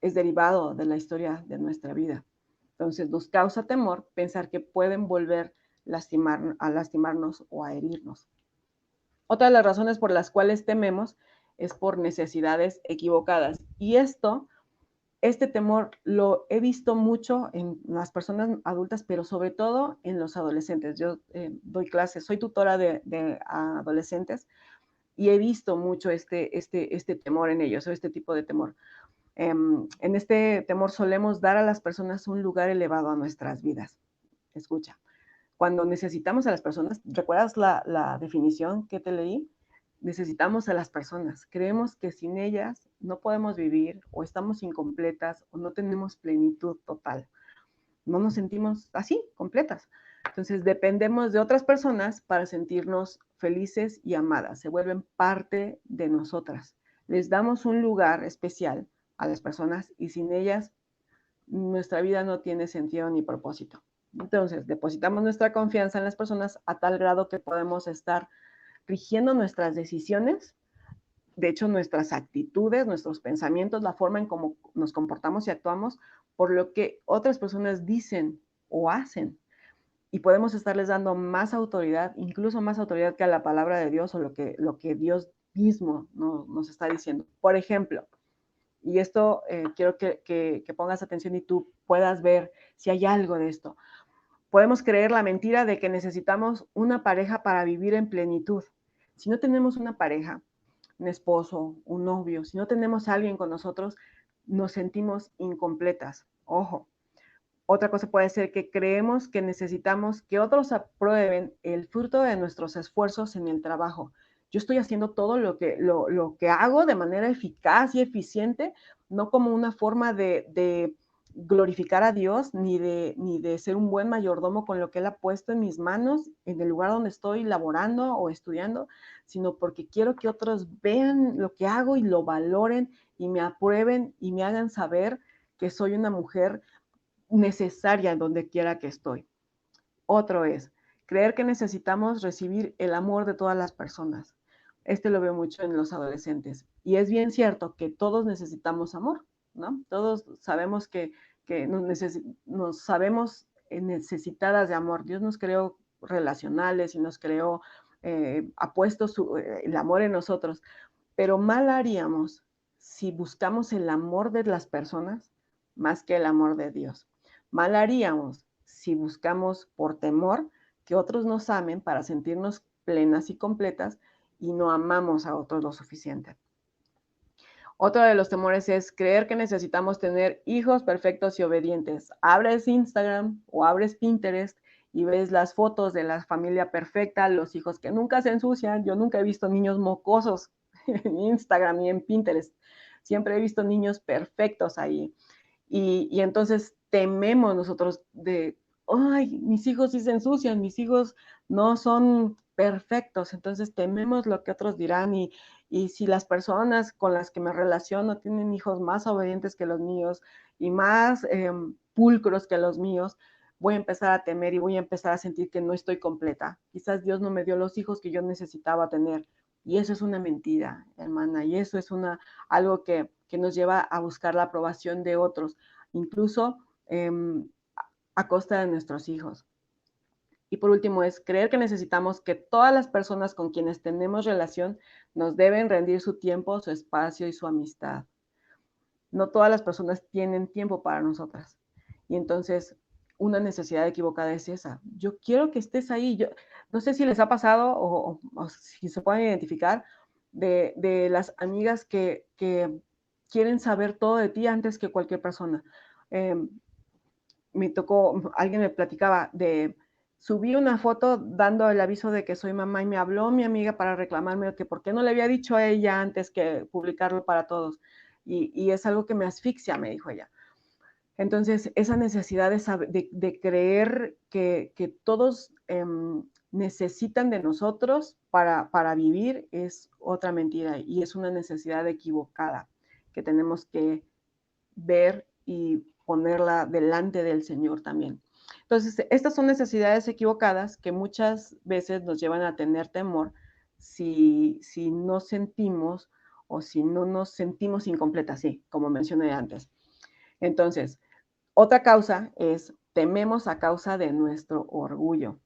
es derivado de la historia de nuestra vida. Entonces nos causa temor pensar que pueden volver a lastimarnos o a herirnos. Otra de las razones por las cuales tememos es por necesidades equivocadas. Y este temor lo he visto mucho en las personas adultas, pero sobre todo en los adolescentes. Yo doy clases, soy tutora de adolescentes, y he visto mucho este temor en ellos, o este tipo de temor. En este temor solemos dar a las personas un lugar elevado a nuestras vidas. Escucha, cuando necesitamos a las personas, ¿recuerdas la definición que te leí? Necesitamos a las personas. Creemos que sin ellas no podemos vivir, o estamos incompletas, o no tenemos plenitud total. No nos sentimos así, completas. Entonces dependemos de otras personas para sentirnos felices y amadas. Se vuelven parte de nosotras. Les damos un lugar especial a las personas, y sin ellas nuestra vida no tiene sentido ni propósito. Entonces depositamos nuestra confianza en las personas a tal grado que podemos estar rigiendo nuestras decisiones, de hecho nuestras actitudes, nuestros pensamientos, la forma en cómo nos comportamos y actuamos por lo que otras personas dicen o hacen. Y podemos estarles dando más autoridad, incluso más autoridad que a la palabra de Dios, o lo que Dios mismo nos está diciendo. Por ejemplo, y esto quiero que pongas atención y tú puedas ver si hay algo de esto. Podemos creer la mentira de que necesitamos una pareja para vivir en plenitud. Si no tenemos una pareja, un esposo, un novio, si no tenemos a alguien con nosotros, nos sentimos incompletas. Ojo. Otra cosa puede ser que creemos que necesitamos que otros aprueben el fruto de nuestros esfuerzos en el trabajo. Yo estoy haciendo todo lo que hago de manera eficaz y eficiente, no como una forma de glorificar a Dios, ni de ser un buen mayordomo con lo que Él ha puesto en mis manos, en el lugar donde estoy laborando o estudiando, sino porque quiero que otros vean lo que hago y lo valoren y me aprueben y me hagan saber que soy una mujer necesaria en donde quiera que estoy. Otro es creer que necesitamos recibir el amor de todas las personas. Lo veo mucho en los adolescentes. Y es bien cierto que todos necesitamos amor, ¿no? Todos sabemos que nos sabemos necesitadas de amor. Dios nos creó relacionales y nos creó, ha puesto el amor en nosotros. Pero mal haríamos si buscamos el amor de las personas más que el amor de Dios. Mal haríamos si buscamos por temor que otros nos amen para sentirnos plenas y completas, y no amamos a otros lo suficiente. Otro de los temores es creer que necesitamos tener hijos perfectos y obedientes. Abres Instagram o abres Pinterest y ves las fotos de la familia perfecta, los hijos que nunca se ensucian. Yo nunca he visto niños mocosos en Instagram ni en Pinterest. Siempre he visto niños perfectos ahí. Y entonces tememos nosotros de, ay, mis hijos sí se ensucian, mis hijos no son perfectos, entonces tememos lo que otros dirán, y si las personas con las que me relaciono tienen hijos más obedientes que los míos y más pulcros que los míos, voy a empezar a temer y voy a empezar a sentir que no estoy completa. Quizás Dios no me dio los hijos que yo necesitaba tener, y eso es una mentira, hermana, y eso es algo que nos lleva a buscar la aprobación de otros, incluso a costa de nuestros hijos. Y por último es creer que necesitamos que todas las personas con quienes tenemos relación nos deben rendir su tiempo, su espacio y su amistad. No todas las personas tienen tiempo para nosotras. Y entonces, una necesidad equivocada es esa. Yo quiero que estés ahí. Yo, no sé si les ha pasado o si se pueden identificar de las amigas que quieren saber todo de ti antes que cualquier persona. Me tocó, alguien me platicaba de, subí una foto dando el aviso de que soy mamá y me habló mi amiga para reclamarme que por qué no le había dicho a ella antes que publicarlo para todos. Y es algo que me asfixia, me dijo ella. Entonces, esa necesidad de creer que todos necesitan de nosotros para vivir es otra mentira y es una necesidad equivocada que tenemos que ver y ponerla delante del Señor también. Entonces, estas son necesidades equivocadas que muchas veces nos llevan a tener temor si no sentimos o si no nos sentimos incompletas, sí, como mencioné antes. Entonces, otra causa es tememos a causa de nuestro orgullo.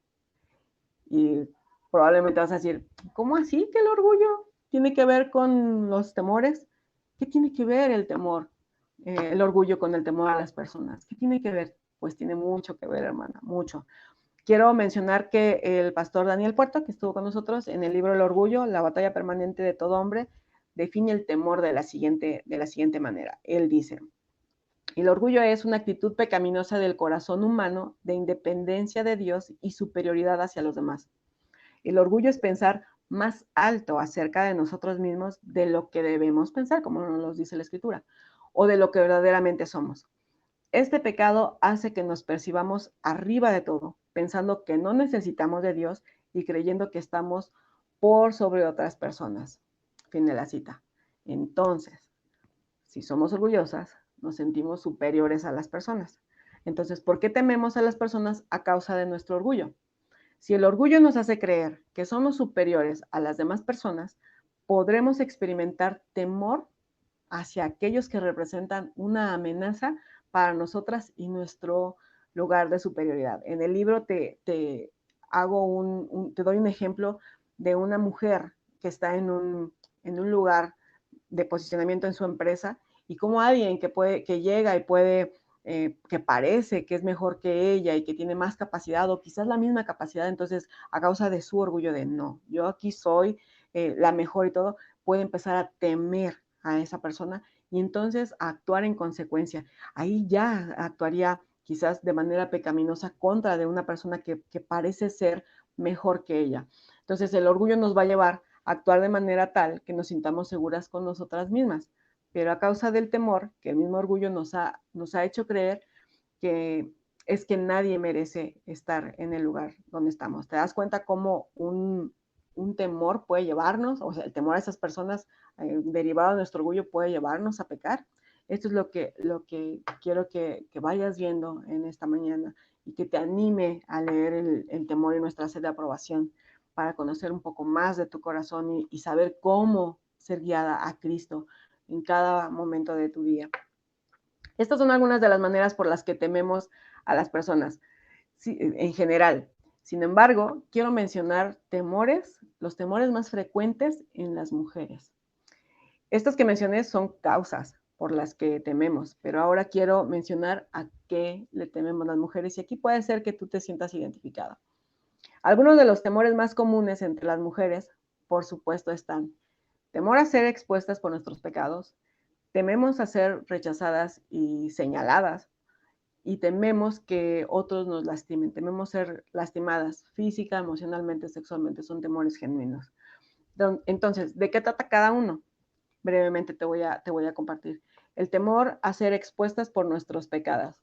Y probablemente vas a decir, ¿cómo así que el orgullo tiene que ver con los temores? ¿Qué tiene que ver el temor, el orgullo con el temor a las personas? ¿Qué tiene que ver? Pues tiene mucho que ver, hermana, mucho. Quiero mencionar que el pastor Daniel Puerto, que estuvo con nosotros en el libro El Orgullo, la batalla permanente de todo hombre, define el temor de la siguiente manera. Él dice, el orgullo es una actitud pecaminosa del corazón humano de independencia de Dios y superioridad hacia los demás. El orgullo es pensar más alto acerca de nosotros mismos de lo que debemos pensar, como nos dice la Escritura, o de lo que verdaderamente somos. Este pecado hace que nos percibamos arriba de todo, pensando que no necesitamos de Dios y creyendo que estamos por sobre otras personas. Fin de la cita. Entonces, si somos orgullosas, nos sentimos superiores a las personas. Entonces, ¿por qué tememos a las personas a causa de nuestro orgullo? Si el orgullo nos hace creer que somos superiores a las demás personas, podremos experimentar temor hacia aquellos que representan una amenaza para nosotras y nuestro lugar de superioridad. En el libro te doy un ejemplo de una mujer que está en un lugar de posicionamiento en su empresa y como alguien que llega y puede, que parece que es mejor que ella y que tiene más capacidad o quizás la misma capacidad, entonces a causa de su orgullo de no, yo aquí soy la mejor y todo, puede empezar a temer a esa persona y entonces a actuar en consecuencia. Ahí ya actuaría quizás de manera pecaminosa contra de una persona que parece ser mejor que ella. Entonces el orgullo nos va a llevar actuar de manera tal que nos sintamos seguras con nosotras mismas. Pero a causa del temor, que el mismo orgullo nos ha hecho creer que es que nadie merece estar en el lugar donde estamos. ¿Te das cuenta cómo un temor puede llevarnos, o sea, el temor a esas personas derivado de nuestro orgullo puede llevarnos a pecar? Esto es lo que quiero que vayas viendo en esta mañana y que te anime a leer el temor y nuestra sed de aprobación para conocer un poco más de tu corazón y saber cómo ser guiada a Cristo en cada momento de tu día. Estas son algunas de las maneras por las que tememos a las personas, sí, en general. Sin embargo, quiero mencionar los temores más frecuentes en las mujeres. Estas que mencioné son causas por las que tememos, pero ahora quiero mencionar a qué le tememos las mujeres y aquí puede ser que tú te sientas identificada. Algunos de los temores más comunes entre las mujeres, por supuesto, están temor a ser expuestas por nuestros pecados, tememos a ser rechazadas y señaladas, y tememos que otros nos lastimen, tememos ser lastimadas física, emocionalmente, sexualmente, son temores genuinos. Entonces, ¿de qué trata cada uno? Brevemente te voy a compartir. El temor a ser expuestas por nuestros pecados.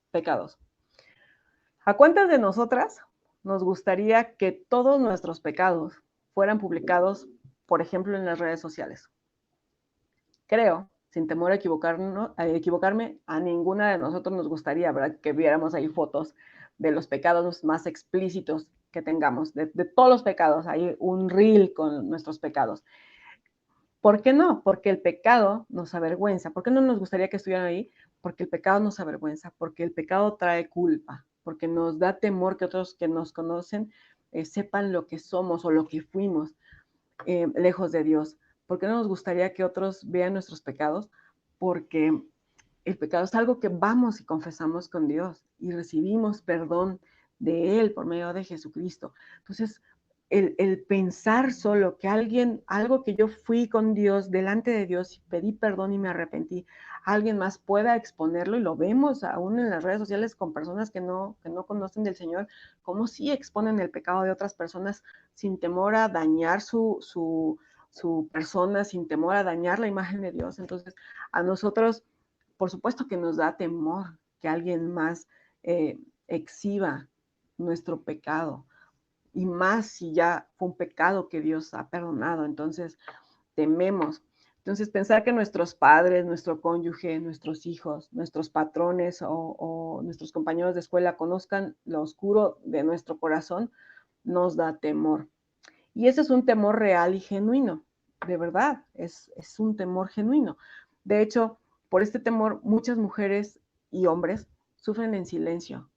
¿A cuántas de nosotras nos gustaría que todos nuestros pecados fueran publicados, por ejemplo, en las redes sociales? Creo, sin temor a equivocarme, a ninguna de nosotros nos gustaría, ¿verdad?, que viéramos ahí fotos de los pecados más explícitos que tengamos, de todos los pecados, hay un reel con nuestros pecados. ¿Por qué no? Porque el pecado nos avergüenza. ¿Por qué no nos gustaría que estuvieran ahí? Porque el pecado nos avergüenza, porque el pecado trae culpa, porque nos da temor que otros que nos conocen sepan lo que somos o lo que fuimos lejos de Dios. ¿Por qué no nos gustaría que otros vean nuestros pecados? Porque el pecado es algo que vamos y confesamos con Dios y recibimos perdón de Él por medio de Jesucristo. Entonces, el pensar solo que algo que yo fui con Dios, delante de Dios, y pedí perdón y me arrepentí, alguien más pueda exponerlo, y lo vemos aún en las redes sociales con personas que no conocen del Señor, como sí exponen el pecado de otras personas sin temor a dañar su persona, sin temor a dañar la imagen de Dios. Entonces, a nosotros, por supuesto que nos da temor que alguien más exhiba nuestro pecado, y más si ya fue un pecado que Dios ha perdonado. Entonces tememos. Entonces pensar que nuestros padres, nuestro cónyuge, nuestros hijos, nuestros patrones o nuestros compañeros de escuela conozcan lo oscuro de nuestro corazón nos da temor. Y ese es un temor real y genuino, de verdad, es un temor genuino. De hecho, por este temor muchas mujeres y hombres sufren en silencio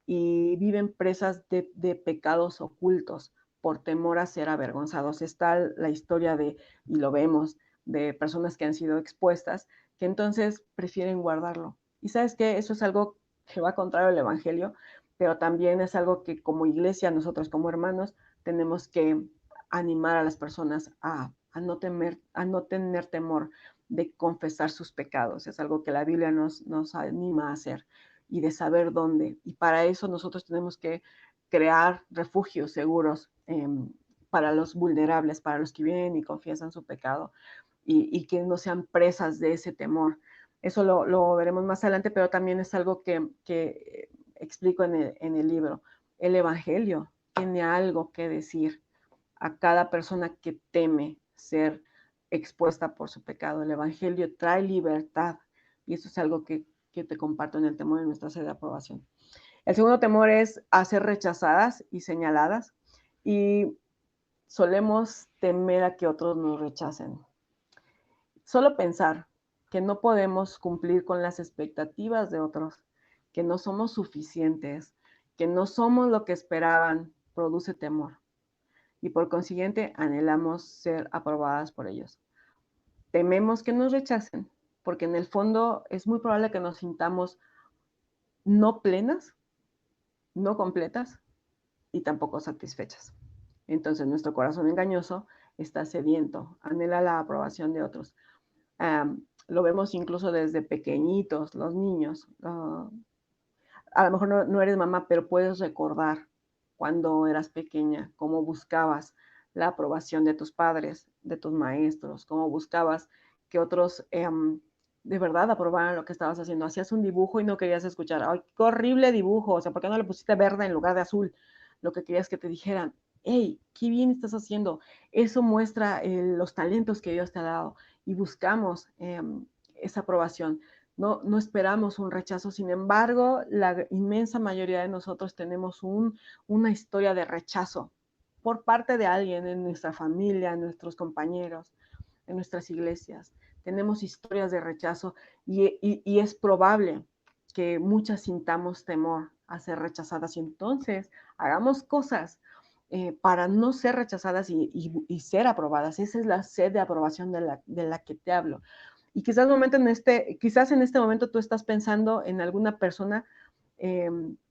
y viven presas de pecados ocultos por temor a ser avergonzados. Está la historia y lo vemos, de personas que han sido expuestas, que entonces prefieren guardarlo. Y sabes qué, eso es algo que va contrario al Evangelio, pero también es algo que como iglesia, nosotros como hermanos, tenemos que animar a las personas a no tener temor de confesar sus pecados. Es algo que la Biblia nos anima a hacer, y de saber dónde. Y para eso nosotros tenemos que crear refugios seguros para los vulnerables, para los que vienen y confiesan su pecado, y que no sean presas de ese temor. Eso lo veremos más adelante, pero también es algo que explico en el libro. El Evangelio tiene algo que decir a cada persona que teme ser expuesta por su pecado. El Evangelio trae libertad, y eso es algo que te comparto en el temor de nuestra sed de aprobación. El segundo temor es a ser rechazadas y señaladas, y solemos temer a que otros nos rechacen. Solo pensar que no podemos cumplir con las expectativas de otros, que no somos suficientes, que no somos lo que esperaban, produce temor, y por consiguiente anhelamos ser aprobadas por ellos. Tememos que nos rechacen, porque en el fondo es muy probable que nos sintamos no plenas, no completas y tampoco satisfechas. Entonces nuestro corazón engañoso está sediento, anhela la aprobación de otros. Lo vemos incluso desde pequeñitos, los niños. A lo mejor no eres mamá, pero puedes recordar cuando eras pequeña, cómo buscabas la aprobación de tus padres, de tus maestros, cómo buscabas que otros de verdad aprobaran lo que estabas haciendo. Hacías un dibujo y no querías escuchar, ¡ay, qué horrible dibujo! O sea, ¿por qué no le pusiste verde en lugar de azul? Lo que querías que te dijeran, hey, qué bien estás haciendo. Eso muestra los talentos que Dios te ha dado, y buscamos esa aprobación. No esperamos un rechazo. Sin embargo, la inmensa mayoría de nosotros tenemos una historia de rechazo por parte de alguien en nuestra familia, en nuestros compañeros, en nuestras iglesias. Tenemos historias de rechazo, y es probable que muchas sintamos temor a ser rechazadas, y entonces hagamos cosas para no ser rechazadas y ser aprobadas. Esa es la sed de aprobación de la que te hablo. Y quizás en este momento tú estás pensando en alguna persona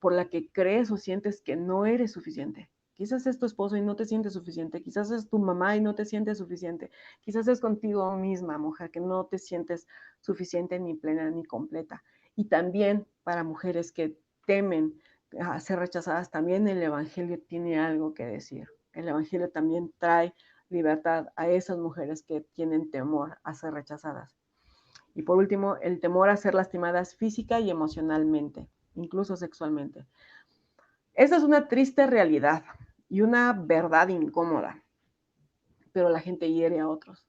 por la que crees o sientes que no eres suficiente. Quizás es tu esposo y no te sientes suficiente. Quizás es tu mamá y no te sientes suficiente. Quizás es contigo misma, mujer, que no te sientes suficiente, ni plena, ni completa. Y también para mujeres que temen a ser rechazadas, también el Evangelio tiene algo que decir. El Evangelio también trae libertad a esas mujeres que tienen temor a ser rechazadas. Y por último, el temor a ser lastimadas física y emocionalmente, incluso sexualmente. Esa es una triste realidad y una verdad incómoda, pero la gente hiere a otros.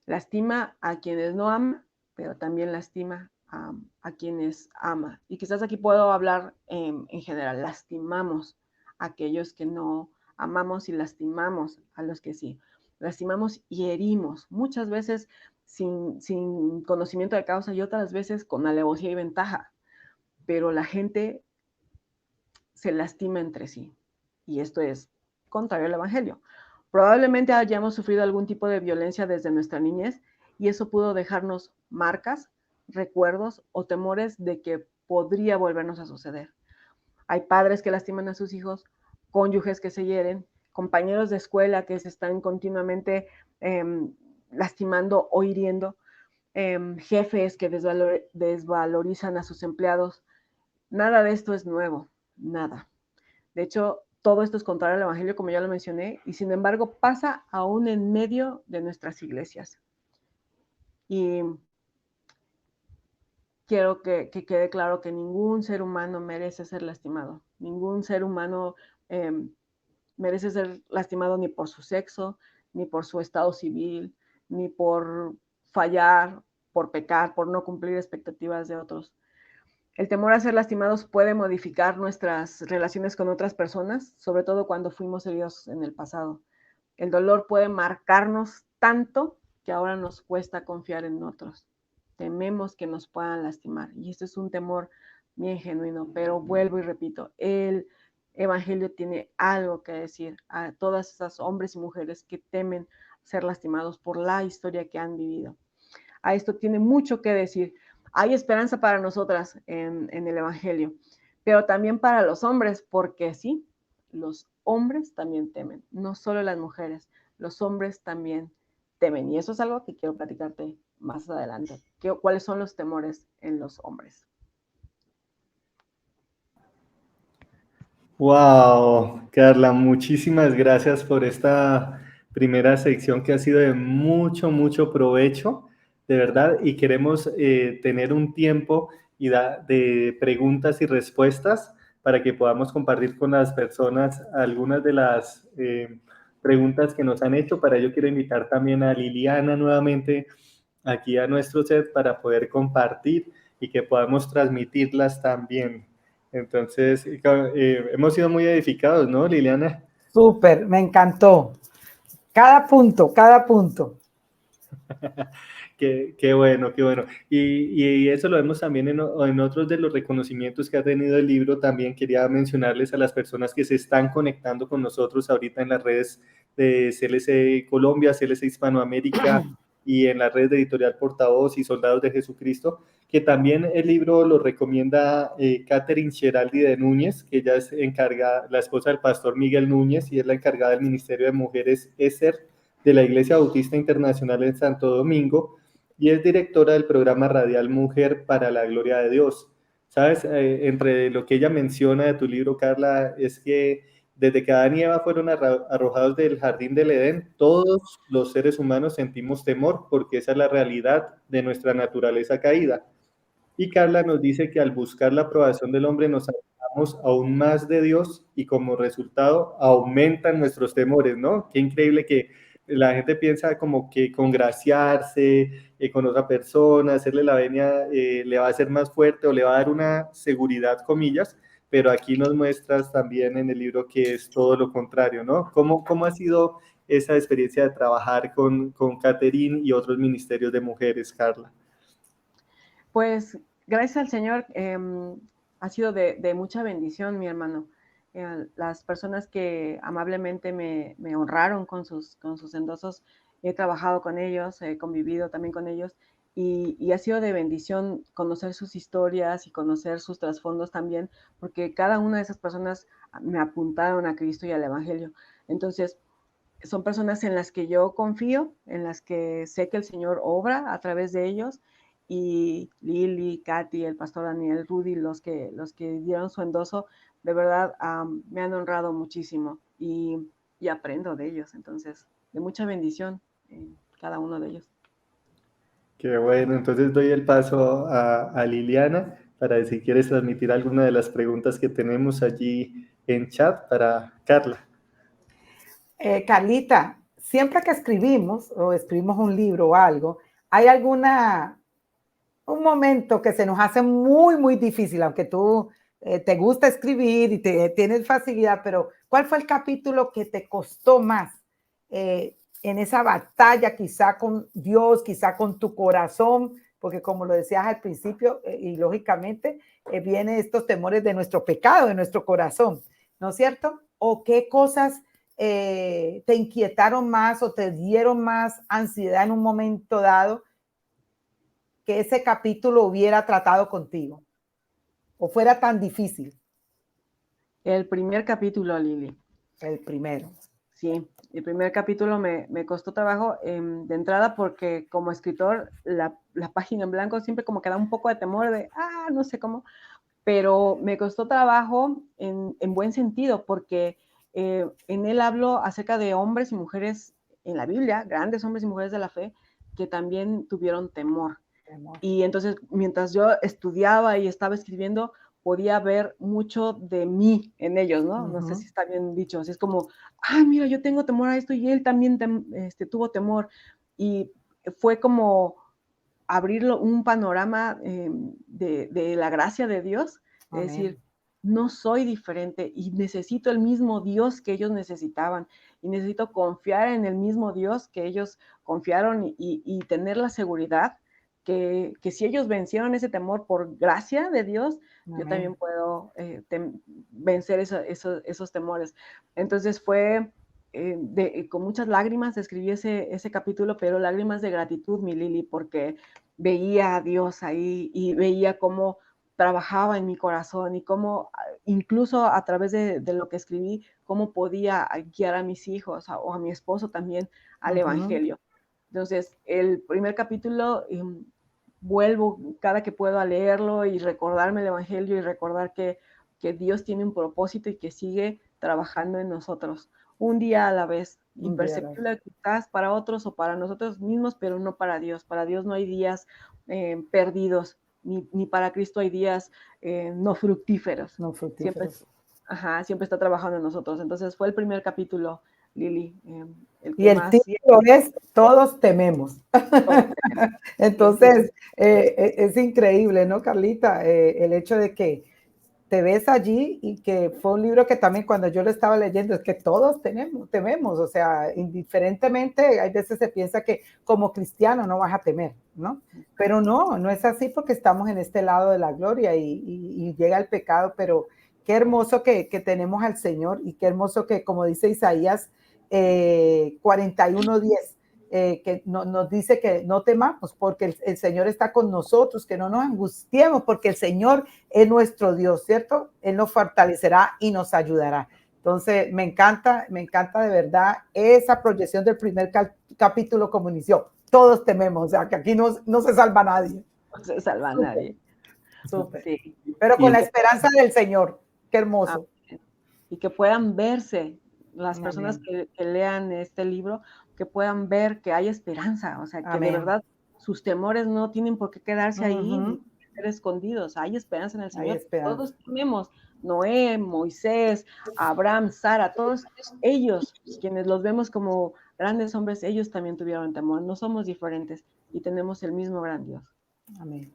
Lastima a quienes no aman, pero también lastima a quienes ama. Y quizás aquí puedo hablar en general. Lastimamos a aquellos que no amamos y lastimamos a los que sí. Lastimamos y herimos, muchas veces sin conocimiento de causa y otras veces con alevosía y ventaja. Pero la gente se lastima entre sí. Y esto es contrario al Evangelio. Probablemente hayamos sufrido algún tipo de violencia desde nuestra niñez, y eso pudo dejarnos marcas recuerdos o temores de que podría volvernos a suceder. Hay padres que lastiman a sus hijos, cónyuges que se hieren, compañeros de escuela que se están continuamente lastimando o hiriendo, jefes que desvalorizan a sus empleados. Nada de esto es nuevo, nada. De hecho, todo esto es contrario al Evangelio, como ya lo mencioné, y sin embargo pasa aún en medio de nuestras iglesias. Y quiero que quede claro que ningún ser humano merece ser lastimado. Ningún ser humano merece ser lastimado ni por su sexo, ni por su estado civil, ni por fallar, por pecar, por no cumplir expectativas de otros. El temor a ser lastimados puede modificar nuestras relaciones con otras personas, sobre todo cuando fuimos heridos en el pasado. El dolor puede marcarnos tanto que ahora nos cuesta confiar en otros. Tememos que nos puedan lastimar. Y esto es un temor bien genuino, pero vuelvo y repito, el Evangelio tiene algo que decir a todas esas hombres y mujeres que temen ser lastimados por la historia que han vivido. A esto tiene mucho que decir. Hay esperanza para nosotras en el Evangelio, pero también para los hombres, porque sí, los hombres también temen, no solo las mujeres, los hombres también temen. Y eso es algo que quiero platicarte más adelante. ¿Cuáles son los temores en los hombres? Wow, Carla, muchísimas gracias por esta primera sección que ha sido de mucho, mucho provecho, de verdad, y queremos tener un tiempo de preguntas y respuestas para que podamos compartir con las personas algunas de las preguntas que nos han hecho. Para ello quiero invitar también a Liliana nuevamente aquí a nuestro set para poder compartir y que podamos transmitirlas también. Entonces, hemos sido muy edificados, ¿no, Liliana? Súper, me encantó. Cada punto, cada punto. Qué bueno, qué bueno. Y eso lo vemos también en otros de los reconocimientos que ha tenido el libro. También quería mencionarles a las personas que se están conectando con nosotros ahorita en las redes de CLC Colombia, CLC Hispanoamérica y en la red de Editorial Portavoz y Soldados de Jesucristo, que también el libro lo recomienda Catherine Sheraldi de Núñez, que ella es encargada, la esposa del pastor Miguel Núñez, y es la encargada del Ministerio de Mujeres ESER de la Iglesia Bautista Internacional en Santo Domingo, y es directora del programa radial Mujer para la Gloria de Dios. ¿Sabes? Entre lo que ella menciona de tu libro, Carla, es que desde que Adán y Eva fueron arrojados del jardín del Edén, todos los seres humanos sentimos temor porque esa es la realidad de nuestra naturaleza caída. Y Carla nos dice que al buscar la aprobación del hombre nos alejamos aún más de Dios y como resultado aumentan nuestros temores, ¿no? Qué increíble que la gente piensa como que congraciarse con otra persona, hacerle la venia, le va a hacer más fuerte o le va a dar una seguridad, comillas, pero aquí nos muestras también en el libro que es todo lo contrario, ¿no? ¿Cómo ha sido esa experiencia de trabajar con Catherine y otros ministerios de mujeres, Carla? Pues gracias al Señor ha sido de mucha bendición, mi hermano. Las personas que amablemente me honraron con sus endosos, he trabajado con ellos, he convivido también con ellos y ha sido de bendición conocer sus historias y conocer sus trasfondos también, porque cada una de esas personas me apuntaron a Cristo y al Evangelio. Entonces, son personas en las que yo confío, en las que sé que el Señor obra a través de ellos, y Lili, Katy, el pastor Daniel, Rudy, los que dieron su endoso, de verdad me han honrado muchísimo y aprendo de ellos. Entonces, de mucha bendición en cada uno de ellos. Qué bueno, entonces doy el paso a Liliana para si quieres transmitir alguna de las preguntas que tenemos allí en chat para Carla. Carlita, siempre que escribimos o escribimos un libro o algo, hay un momento que se nos hace muy, muy difícil, aunque tú te gusta escribir y tienes facilidad, pero ¿cuál fue el capítulo que te costó más en esa batalla, quizá con Dios, quizá con tu corazón? Porque como lo decías al principio, y lógicamente vienen estos temores de nuestro pecado, de nuestro corazón, ¿no es cierto? ¿O qué cosas te inquietaron más o te dieron más ansiedad en un momento dado? que ese capítulo hubiera tratado contigo o fuera tan difícil? El primer capítulo, Lili. El primero. Sí, el primer capítulo me costó trabajo de entrada porque como escritor la página en blanco siempre como que da un poco de temor de, no sé cómo, pero me costó trabajo en buen sentido porque en él hablo acerca de hombres y mujeres en la Biblia, grandes hombres y mujeres de la fe, que también tuvieron temor. Y entonces, mientras yo estudiaba y estaba escribiendo, podía ver mucho de mí en ellos, ¿no? No sé si está bien dicho. Así es como, mira, yo tengo temor a esto y él también tuvo temor. Y fue como abrirlo un panorama de la gracia de Dios, de decir, no soy diferente y necesito el mismo Dios que ellos necesitaban y necesito confiar en el mismo Dios que ellos confiaron y tener la seguridad que si ellos vencieron ese temor por gracia de Dios, yo también puedo vencer esos temores. Entonces fue con muchas lágrimas escribí ese capítulo, pero lágrimas de gratitud, mi Lili, porque veía a Dios ahí y veía cómo trabajaba en mi corazón y cómo incluso a través de lo que escribí, cómo podía guiar a mis hijos o a mi esposo también al Evangelio. Entonces, el primer capítulo vuelvo cada que puedo a leerlo y recordarme el Evangelio y recordar que Dios tiene un propósito y que sigue trabajando en nosotros. Un día a la vez, imperceptible quizás para otros o para nosotros mismos, pero no para Dios. Para Dios no hay días perdidos, ni para Cristo hay días no fructíferos. No fructíferos. Siempre está trabajando en nosotros. Entonces fue el primer capítulo, Lili. Y el título es Todos tememos. Entonces, es increíble, ¿no, Carlita? El hecho de que te ves allí y que fue un libro que también cuando yo lo estaba leyendo es que todos tememos, o sea, indiferentemente, hay veces se piensa que como cristiano no vas a temer, ¿no? Pero no es así porque estamos en este lado de la gloria y llega el pecado, pero qué hermoso que tenemos al Señor y qué hermoso que, como dice Isaías 41:10, que nos dice que no temamos porque el Señor está con nosotros, que no nos angustiemos porque el Señor es nuestro Dios, ¿cierto? Él nos fortalecerá y nos ayudará. Entonces, me encanta de verdad esa proyección del primer capítulo como inició. Todos tememos, o sea, que aquí no se salva nadie. No se salva nadie. Súper. Sí. Pero con la esperanza del Señor. Qué hermoso. Y que puedan verse las personas que lean este libro, que puedan ver que hay esperanza, o sea, que de verdad sus temores no tienen por qué quedarse ahí ni ser escondidos, hay esperanza en el Señor. Todos tenemos, Noé, Moisés, Abraham, Sara, todos ellos, quienes los vemos como grandes hombres, ellos también tuvieron temor, no somos diferentes y tenemos el mismo gran Dios. Amén.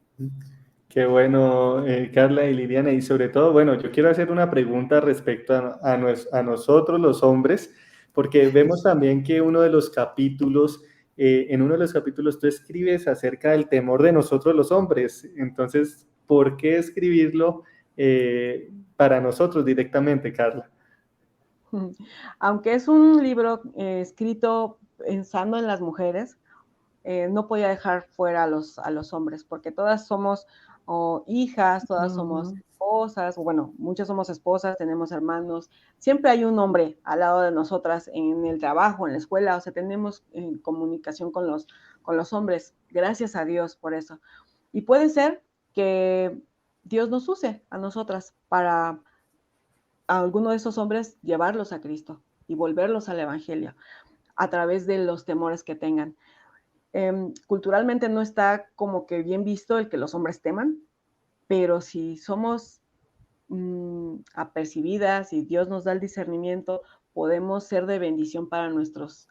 Qué bueno, Carla y Liliana, y sobre todo, bueno, yo quiero hacer una pregunta respecto a nosotros los hombres, porque vemos también que en uno de los capítulos tú escribes acerca del temor de nosotros los hombres. Entonces, ¿por qué escribirlo para nosotros directamente, Carla? Aunque es un libro escrito pensando en las mujeres, no podía dejar fuera a los hombres, porque todas somos hijas, todas somos esposas, o bueno, muchas somos esposas, tenemos hermanos, siempre hay un hombre al lado de nosotras en el trabajo, en la escuela, o sea, tenemos comunicación con los hombres, gracias a Dios por eso. Y puede ser que Dios nos use a nosotras para a alguno de esos hombres llevarlos a Cristo y volverlos al Evangelio a través de los temores que tengan. Culturalmente no está como que bien visto el que los hombres teman, pero si somos apercibidas y Dios nos da el discernimiento, podemos ser de bendición para nuestros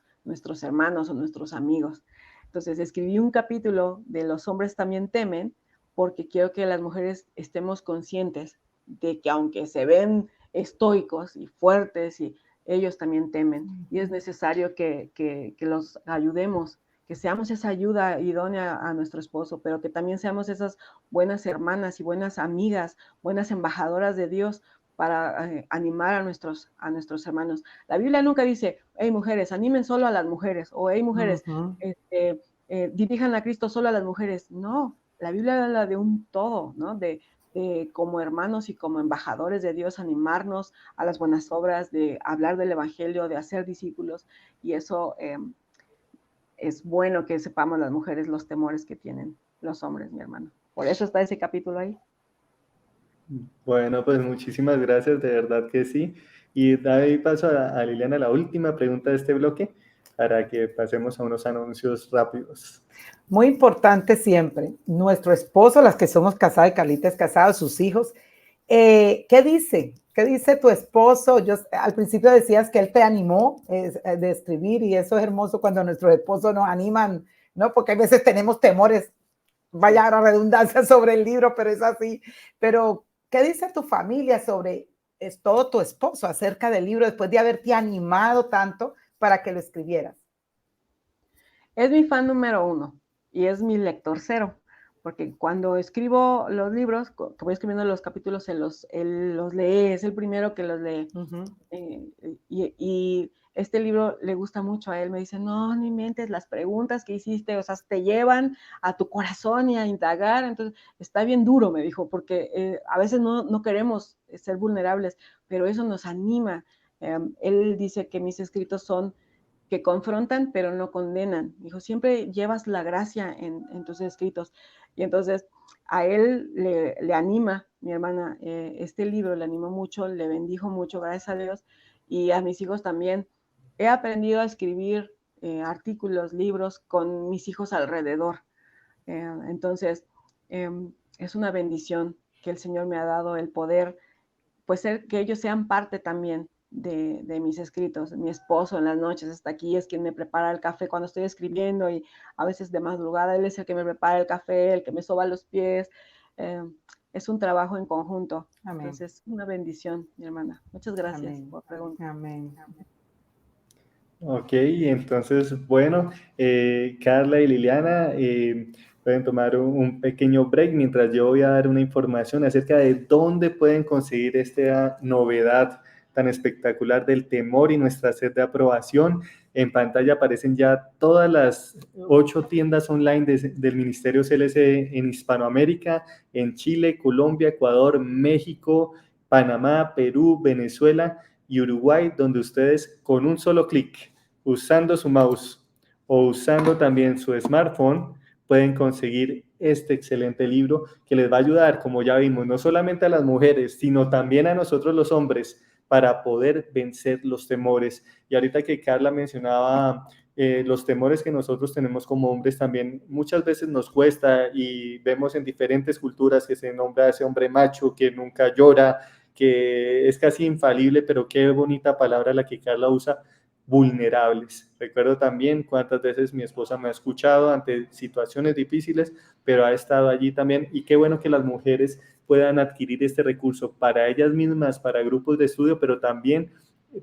hermanos o nuestros amigos. Entonces escribí un capítulo de Los hombres también temen, porque quiero que las mujeres estemos conscientes de que aunque se ven estoicos y fuertes, y ellos también temen, y es necesario que los ayudemos, que seamos esa ayuda idónea a nuestro esposo, pero que también seamos esas buenas hermanas y buenas amigas, buenas embajadoras de Dios para animar a nuestros hermanos. La Biblia nunca dice, hey mujeres, animen solo a las mujeres, o hey mujeres, dirijan a Cristo solo a las mujeres. No, la Biblia habla de un todo, ¿no? De como hermanos y como embajadores de Dios, animarnos a las buenas obras, de hablar del Evangelio, de hacer discípulos, y eso es bueno que sepamos las mujeres los temores que tienen los hombres, mi hermano. Por eso está ese capítulo ahí. Bueno, pues muchísimas gracias, de verdad que sí. Y doy paso a Liliana, la última pregunta de este bloque, para que pasemos a unos anuncios rápidos. Muy importante siempre, nuestro esposo, las que somos casadas, Carlita es casada, sus hijos, ¿qué dice? ¿Qué dice tu esposo? Yo al principio decías que él te animó de escribir y eso es hermoso cuando nuestros esposos nos animan, ¿no? Porque a veces tenemos temores, vaya la redundancia sobre el libro, pero es así. Pero, ¿qué dice tu familia sobre todo tu esposo acerca del libro después de haberte animado tanto para que lo escribieras? Es mi fan número 1 y es mi lector 0, porque cuando escribo los libros, que voy escribiendo los capítulos, él los lee, es el primero que los lee. Y este libro le gusta mucho a él, me dice, no inventes las preguntas que hiciste, o sea, te llevan a tu corazón y a indagar, entonces está bien duro, me dijo, porque a veces no queremos ser vulnerables, pero eso nos anima. Él dice que mis escritos son que confrontan pero no condenan. Dijo, siempre llevas la gracia en tus escritos. Y entonces a él le anima, mi hermana, este libro le animó mucho, le bendijo mucho, gracias a Dios, y a mis hijos también. He aprendido a escribir artículos, libros con mis hijos alrededor. Entonces, es una bendición que el Señor me ha dado el poder, pues que ellos sean parte también de mis escritos. Mi esposo en las noches está aquí, es quien me prepara el café cuando estoy escribiendo y a veces de madrugada él es el que me prepara el café, el que me soba los pies. Es un trabajo en conjunto. Amén. Entonces, una bendición, mi hermana. Muchas gracias Amén. por preguntar. Amén. Ok, entonces, bueno, Carla y Liliana pueden tomar un pequeño break mientras yo voy a dar una información acerca de dónde pueden conseguir esta novedad tan espectacular del temor y nuestra sed de aprobación. En pantalla aparecen ya todas las 8 tiendas online del Ministerio CLC en Hispanoamérica, en Chile, Colombia, Ecuador, México, Panamá, Perú, Venezuela y Uruguay, donde ustedes con un solo clic, usando su mouse o usando también su smartphone, pueden conseguir este excelente libro que les va a ayudar, como ya vimos, no solamente a las mujeres, sino también a nosotros los hombres, para poder vencer los temores. Y ahorita que Carla mencionaba los temores que nosotros tenemos como hombres, también muchas veces nos cuesta y vemos en diferentes culturas que se nombra a ese hombre macho que nunca llora, que es casi infalible, pero qué bonita palabra la que Carla usa, vulnerables. Recuerdo también cuántas veces mi esposa me ha escuchado ante situaciones difíciles, pero ha estado allí también, y qué bueno que las mujeres puedan adquirir este recurso para ellas mismas, para grupos de estudio, pero también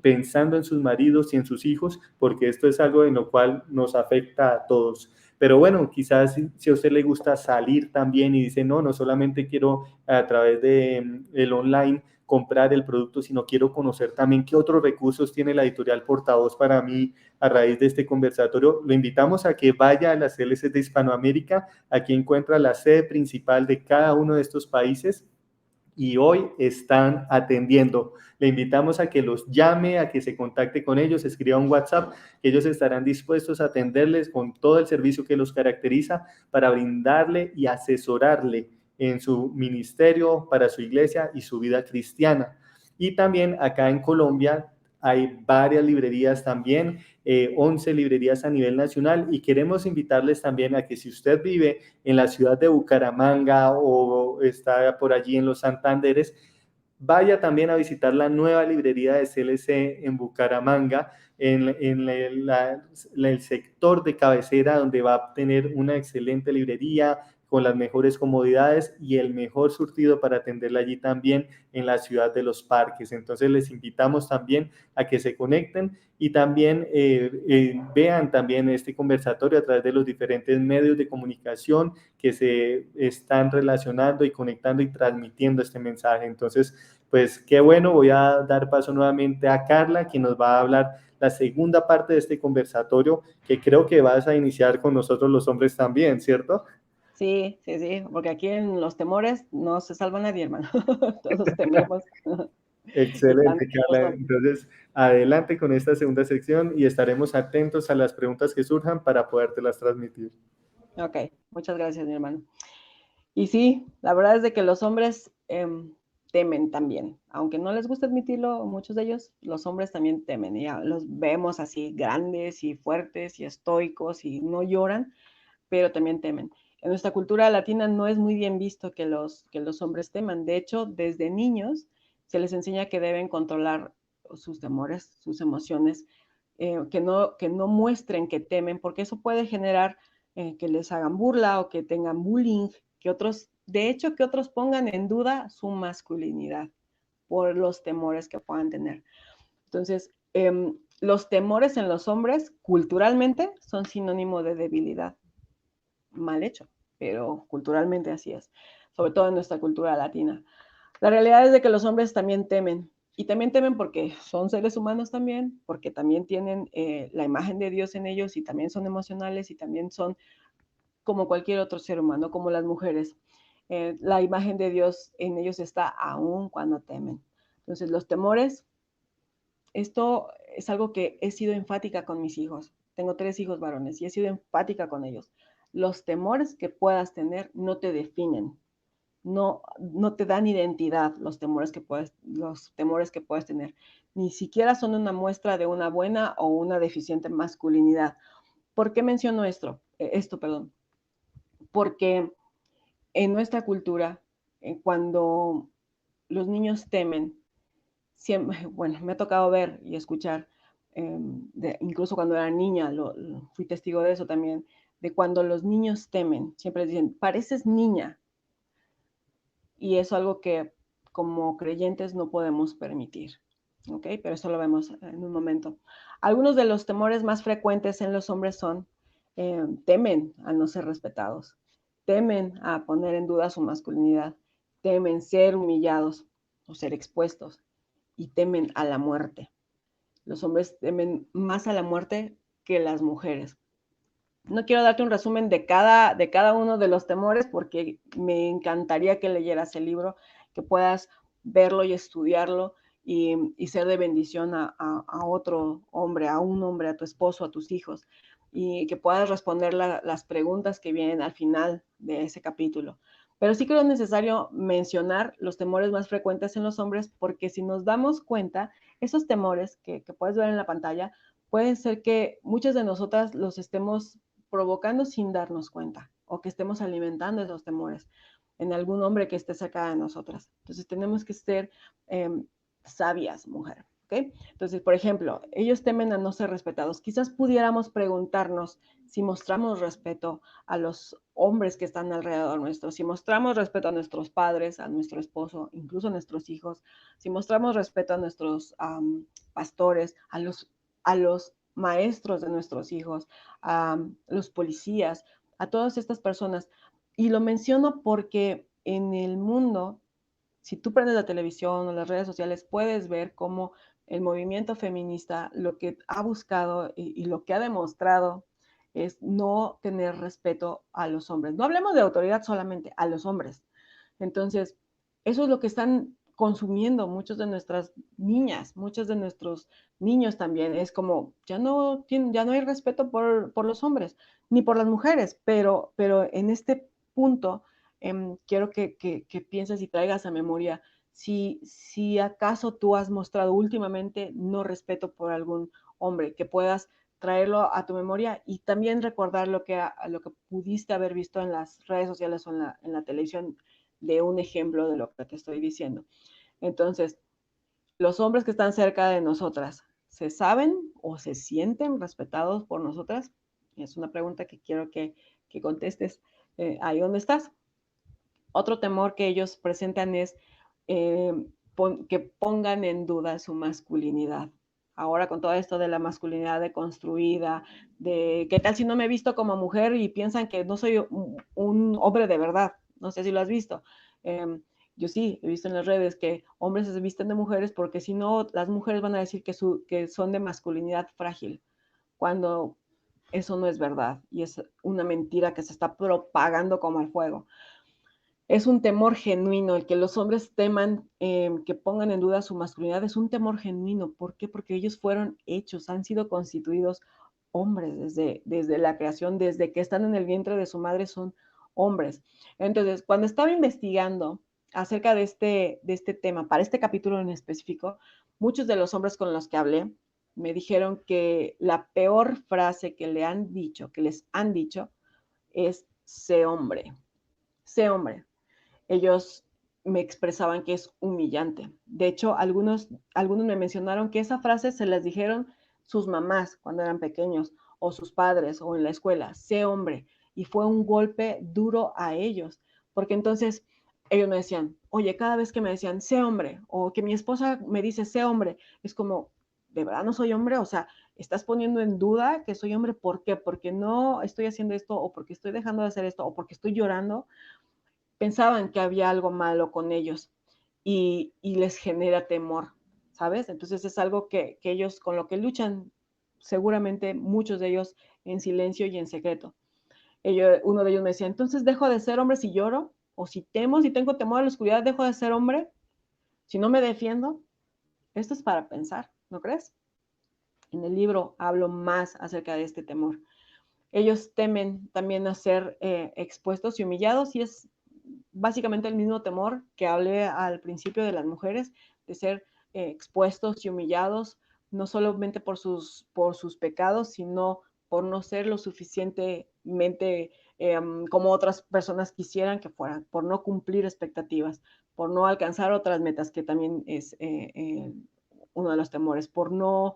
pensando en sus maridos y en sus hijos, porque esto es algo en lo cual nos afecta a todos. Pero bueno, quizás si a usted le gusta salir también y dice, no solamente quiero a través de el online comprar el producto, sino quiero conocer también qué otros recursos tiene la editorial Portavoz para mí a raíz de este conversatorio. Lo invitamos a que vaya a las CLC de Hispanoamérica. Aquí encuentra la sede principal de cada uno de estos países y hoy están atendiendo. Le invitamos a que los llame, a que se contacte con ellos, escriba un WhatsApp, que ellos estarán dispuestos a atenderles con todo el servicio que los caracteriza para brindarle y asesorarle en su ministerio, para su iglesia y su vida cristiana. Y también acá en Colombia hay varias librerías también, 11 librerías a nivel nacional, y queremos invitarles también a que si usted vive en la ciudad de Bucaramanga o está por allí en los Santanderes, vaya también a visitar la nueva librería de CLC en Bucaramanga, en el sector de cabecera, donde va a tener una excelente librería con las mejores comodidades y el mejor surtido para atenderla allí también en la ciudad de Los Parques. Entonces les invitamos también a que se conecten y también vean también este conversatorio a través de los diferentes medios de comunicación que se están relacionando y conectando y transmitiendo este mensaje. Entonces, pues qué bueno, voy a dar paso nuevamente a Carla, quien nos va a hablar la segunda parte de este conversatorio, que creo que vas a iniciar con nosotros los hombres también, ¿cierto? Sí, sí, sí, porque aquí en los temores no se salva nadie, hermano. Todos tememos. Y tanto Excelente, Carla. Entonces, adelante con esta segunda sección y estaremos atentos a las preguntas que surjan para podértelas transmitir. Ok, muchas gracias, mi hermano. Y sí, la verdad es de que los hombres temen también, aunque no les gusta admitirlo, muchos de ellos, los hombres también temen, y los vemos así grandes y fuertes y estoicos y no lloran, pero también temen. En nuestra cultura latina no es muy bien visto que los hombres teman. De hecho, desde niños se les enseña que deben controlar sus temores, sus emociones, que no muestren que temen, porque eso puede generar que les hagan burla o que tengan bullying, que otros, de hecho, que otros pongan en duda su masculinidad por los temores que puedan tener. Entonces, los temores en los hombres culturalmente son sinónimo de debilidad. Mal hecho, pero culturalmente así es, sobre todo en nuestra cultura latina. La realidad es de que los hombres también temen, y también temen porque son seres humanos también, porque también tienen la imagen de Dios en ellos y también son emocionales y también son como cualquier otro ser humano, como las mujeres. La imagen de Dios en ellos está aún cuando temen. Entonces, los temores, esto es algo que he sido enfática con mis hijos. Tengo 3 hijos varones y he sido enfática con ellos. Los temores que puedas tener no te definen, no te dan identidad los temores que puedes tener. Ni siquiera son una muestra de una buena o una deficiente masculinidad. ¿Por qué menciono esto, perdón? Porque en nuestra cultura, cuando los niños temen, siempre, bueno, me ha tocado ver y escuchar, incluso cuando era niña, fui testigo de eso también, de cuando los niños temen, siempre dicen, pareces niña, y es algo que como creyentes no podemos permitir, ¿ok? Pero eso lo vemos en un momento. Algunos de los temores más frecuentes en los hombres son, temen a no ser respetados, temen a poner en duda su masculinidad, temen ser humillados o ser expuestos y temen a la muerte. Los hombres temen más a la muerte que las mujeres. No quiero darte un resumen de cada uno de los temores porque me encantaría que leyeras el libro, que puedas verlo y estudiarlo y ser de bendición a otro hombre, a un hombre, a tu esposo, a tus hijos, y que puedas responder las preguntas que vienen al final de ese capítulo. Pero sí creo necesario mencionar los temores más frecuentes en los hombres porque si nos damos cuenta, esos temores que puedes ver en la pantalla, pueden ser que muchas de nosotras los estemos provocando sin darnos cuenta o que estemos alimentando esos temores en algún hombre que esté cerca de nosotras. Entonces tenemos que ser sabias, mujer. ¿Okay? Entonces, por ejemplo, ellos temen a no ser respetados. Quizás pudiéramos preguntarnos si mostramos respeto a los hombres que están alrededor nuestro, si mostramos respeto a nuestros padres, a nuestro esposo, incluso a nuestros hijos, si mostramos respeto a nuestros pastores, a los maestros de nuestros hijos, a los policías, a todas estas personas. Y lo menciono porque en el mundo, si tú prendes la televisión o las redes sociales, puedes ver cómo el movimiento feminista lo que ha buscado y lo que ha demostrado es no tener respeto a los hombres. No hablemos de autoridad solamente, a los hombres. Entonces, eso es lo que están consumiendo muchas de nuestras niñas, muchos de nuestros niños también. Es como, ya no hay respeto por los hombres, ni por las mujeres, pero en este punto quiero que pienses y traigas a memoria si acaso tú has mostrado últimamente no respeto por algún hombre, que puedas traerlo a tu memoria y también recordar lo que pudiste haber visto en las redes sociales o en la televisión de un ejemplo de lo que te estoy diciendo. Entonces, los hombres que están cerca de nosotras, ¿se saben o se sienten respetados por nosotras? Es una pregunta que quiero que contestes ahí donde estás. Otro temor que ellos presentan es eh, que pongan en duda su masculinidad. Ahora con todo esto de la masculinidad deconstruida, de qué tal si no me he visto como mujer y piensan que no soy un hombre de verdad. No sé si lo has visto. Yo sí, he visto en las redes que hombres se visten de mujeres porque si no, las mujeres van a decir que son de masculinidad frágil, cuando eso no es verdad y es una mentira que se está propagando como el fuego. Es un temor genuino, el que los hombres teman, que pongan en duda su masculinidad, es un temor genuino. ¿Por qué? Porque ellos fueron hechos, han sido constituidos hombres desde la creación, desde que están en el vientre de su madre son hombres. Entonces, cuando estaba investigando acerca de este tema, para este capítulo en específico, muchos de los hombres con los que hablé me dijeron que la peor frase que les han dicho, es sé hombre, sé hombre. Ellos me expresaban que es humillante. De hecho, algunos me mencionaron que esa frase se las dijeron sus mamás cuando eran pequeños, o sus padres, o en la escuela, sé hombre. Y fue un golpe duro a ellos, porque entonces ellos me decían, oye, cada vez que me decían, sé hombre, o que mi esposa me dice, sé hombre, es como, ¿de verdad no soy hombre? O sea, estás poniendo en duda que soy hombre, ¿por qué? Porque no estoy haciendo esto, o porque estoy dejando de hacer esto, o porque estoy llorando. Pensaban que había algo malo con ellos y les genera temor, ¿sabes? Entonces es algo que ellos con lo que luchan, seguramente muchos de ellos en silencio y en secreto. Uno de ellos me decía, entonces dejo de ser hombre si lloro, o si temo, si tengo temor a la oscuridad, dejo de ser hombre, si no me defiendo. Esto es para pensar, ¿no crees? En el libro hablo más acerca de este temor. Ellos temen también a ser expuestos y humillados, y es básicamente el mismo temor que hablé al principio de las mujeres, de ser expuestos y humillados, no solamente por sus pecados, sino por no ser lo suficientemente como otras personas quisieran que fueran, por no cumplir expectativas, por no alcanzar otras metas, que también es uno de los temores, por no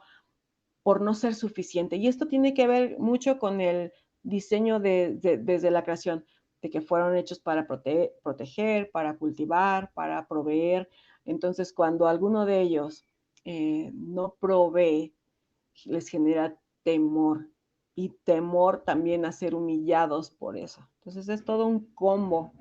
ser suficiente. Y esto tiene que ver mucho con el diseño desde la creación, de que fueron hechos para proteger, para cultivar, para proveer. Entonces, cuando alguno de ellos no provee, les genera temor, y temor también a ser humillados por eso. Entonces, es todo un combo.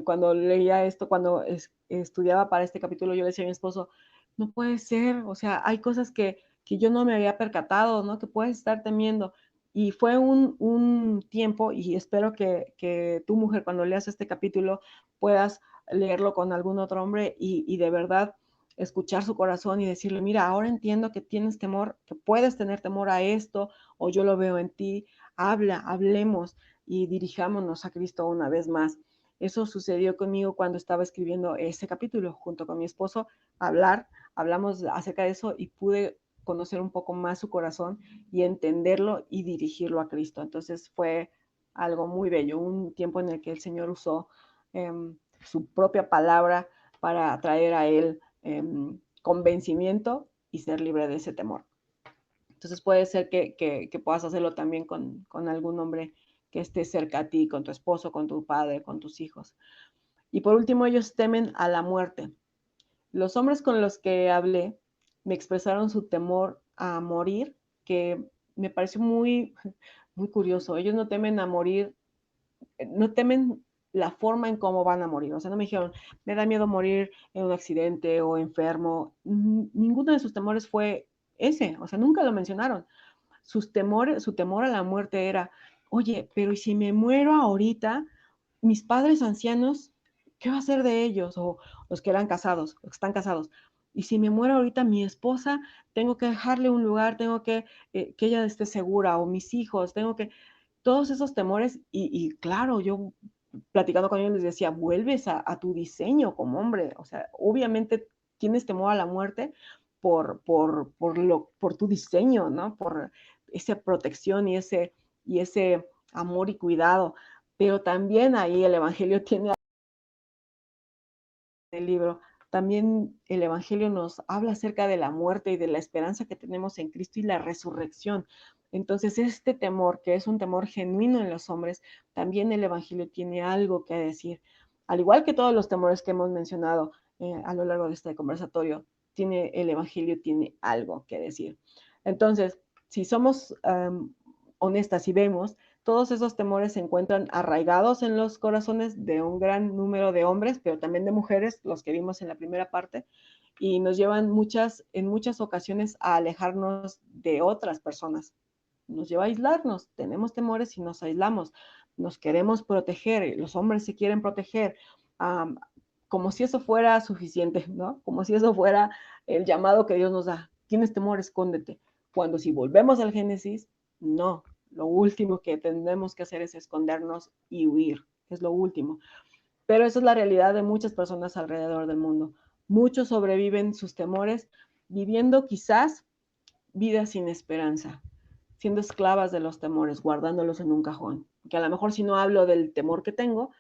Cuando leía esto, cuando estudiaba para este capítulo, yo le decía a mi esposo, no puede ser, o sea, hay cosas que yo no me había percatado, ¿no? Que puedes estar temiendo. Y fue un tiempo, y espero que tu mujer, cuando leas este capítulo, puedas leerlo con algún otro hombre y de verdad escuchar su corazón y decirle, mira, ahora entiendo que tienes temor, que puedes tener temor a esto, o yo lo veo en ti, hablemos y dirijámonos a Cristo una vez más. Eso sucedió conmigo cuando estaba escribiendo ese capítulo junto con mi esposo. Hablamos acerca de eso y pude conocer un poco más su corazón y entenderlo y dirigirlo a Cristo. Entonces fue algo muy bello, un tiempo en el que el Señor usó su propia palabra para traer a él convencimiento y ser libre de ese temor. Entonces puede ser que puedas hacerlo también con algún hombre que esté cerca a ti, con tu esposo, con tu padre, con tus hijos. Y por último, ellos temen a la muerte. Los hombres con los que hablé me expresaron su temor a morir, que me pareció muy, muy curioso. Ellos no temen a morir, no temen la forma en cómo van a morir. O sea, no me dijeron, me da miedo morir en un accidente o enfermo. Ninguno de sus temores fue ese, o sea, nunca lo mencionaron. Su temor a la muerte era, oye, pero ¿y si me muero ahorita, mis padres ancianos, qué va a ser de ellos? O los que eran casados, los que están casados. Y si me muero ahorita, mi esposa, tengo que dejarle un lugar, tengo que ella esté segura, o mis hijos, tengo que, todos esos temores, y claro, yo platicando con ellos les decía, vuelves a tu diseño como hombre, o sea, obviamente tienes temor a la muerte por tu diseño, ¿no? Por esa protección y ese amor y cuidado, pero también ahí el Evangelio tiene el libro, también el Evangelio nos habla acerca de la muerte y de la esperanza que tenemos en Cristo y la resurrección. Entonces, este temor, que es un temor genuino en los hombres, también el Evangelio tiene algo que decir. Al igual que todos los temores que hemos mencionado a lo largo de este conversatorio, el Evangelio tiene algo que decir. Entonces, si somos honestas y vemos, todos esos temores se encuentran arraigados en los corazones de un gran número de hombres, pero también de mujeres, los que vimos en la primera parte, y nos llevan en muchas ocasiones a alejarnos de otras personas. nos lleva a aislarnos. Tenemos temores y nos aislamos. Nos queremos proteger, los hombres se quieren proteger, como si eso fuera suficiente, ¿no? Como si eso fuera el llamado que Dios nos da. Tienes temor, escóndete. Cuando si volvemos al Génesis, no. Lo último que tenemos que hacer es escondernos y huir. Es lo último. Pero esa es la realidad de muchas personas alrededor del mundo. Muchos sobreviven sus temores viviendo quizás vidas sin esperanza, siendo esclavas de los temores, guardándolos en un cajón. Que a lo mejor si no hablo del temor que tengo,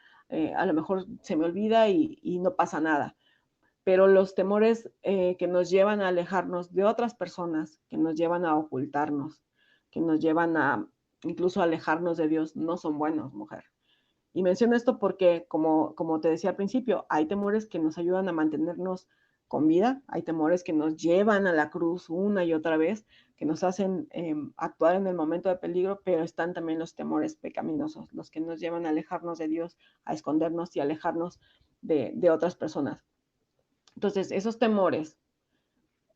a lo mejor se me olvida y no pasa nada. Pero los temores que nos llevan a alejarnos de otras personas, que nos llevan a ocultarnos, que nos llevan a incluso alejarnos de Dios, no son buenos, mujer. Y menciono esto porque, como te decía al principio, hay temores que nos ayudan a mantenernos con vida, hay temores que nos llevan a la cruz una y otra vez, que nos hacen actuar en el momento de peligro, pero están también los temores pecaminosos, los que nos llevan a alejarnos de Dios, a escondernos y alejarnos de otras personas. Entonces, esos temores,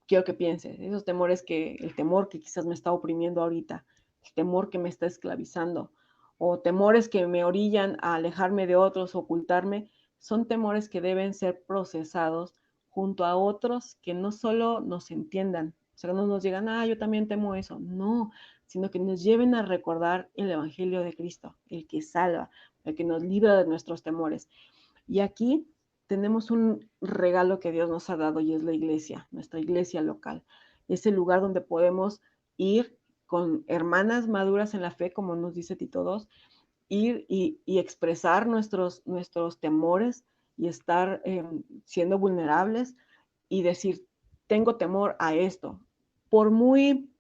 quiero que pienses, esos temores el temor que quizás me está oprimiendo ahorita, el temor que me está esclavizando, o temores que me orillan a alejarme de otros, ocultarme, son temores que deben ser procesados junto a otros que no solo nos entiendan, o sea, no nos digan, yo también temo eso, no, sino que nos lleven a recordar el Evangelio de Cristo, el que salva, el que nos libra de nuestros temores. Y aquí tenemos un regalo que Dios nos ha dado y es la iglesia, nuestra iglesia local. Es el lugar donde podemos ir con hermanas maduras en la fe, como nos dice Tito 2, ir y expresar nuestros temores y estar siendo vulnerables y decir, tengo temor a esto. Por muy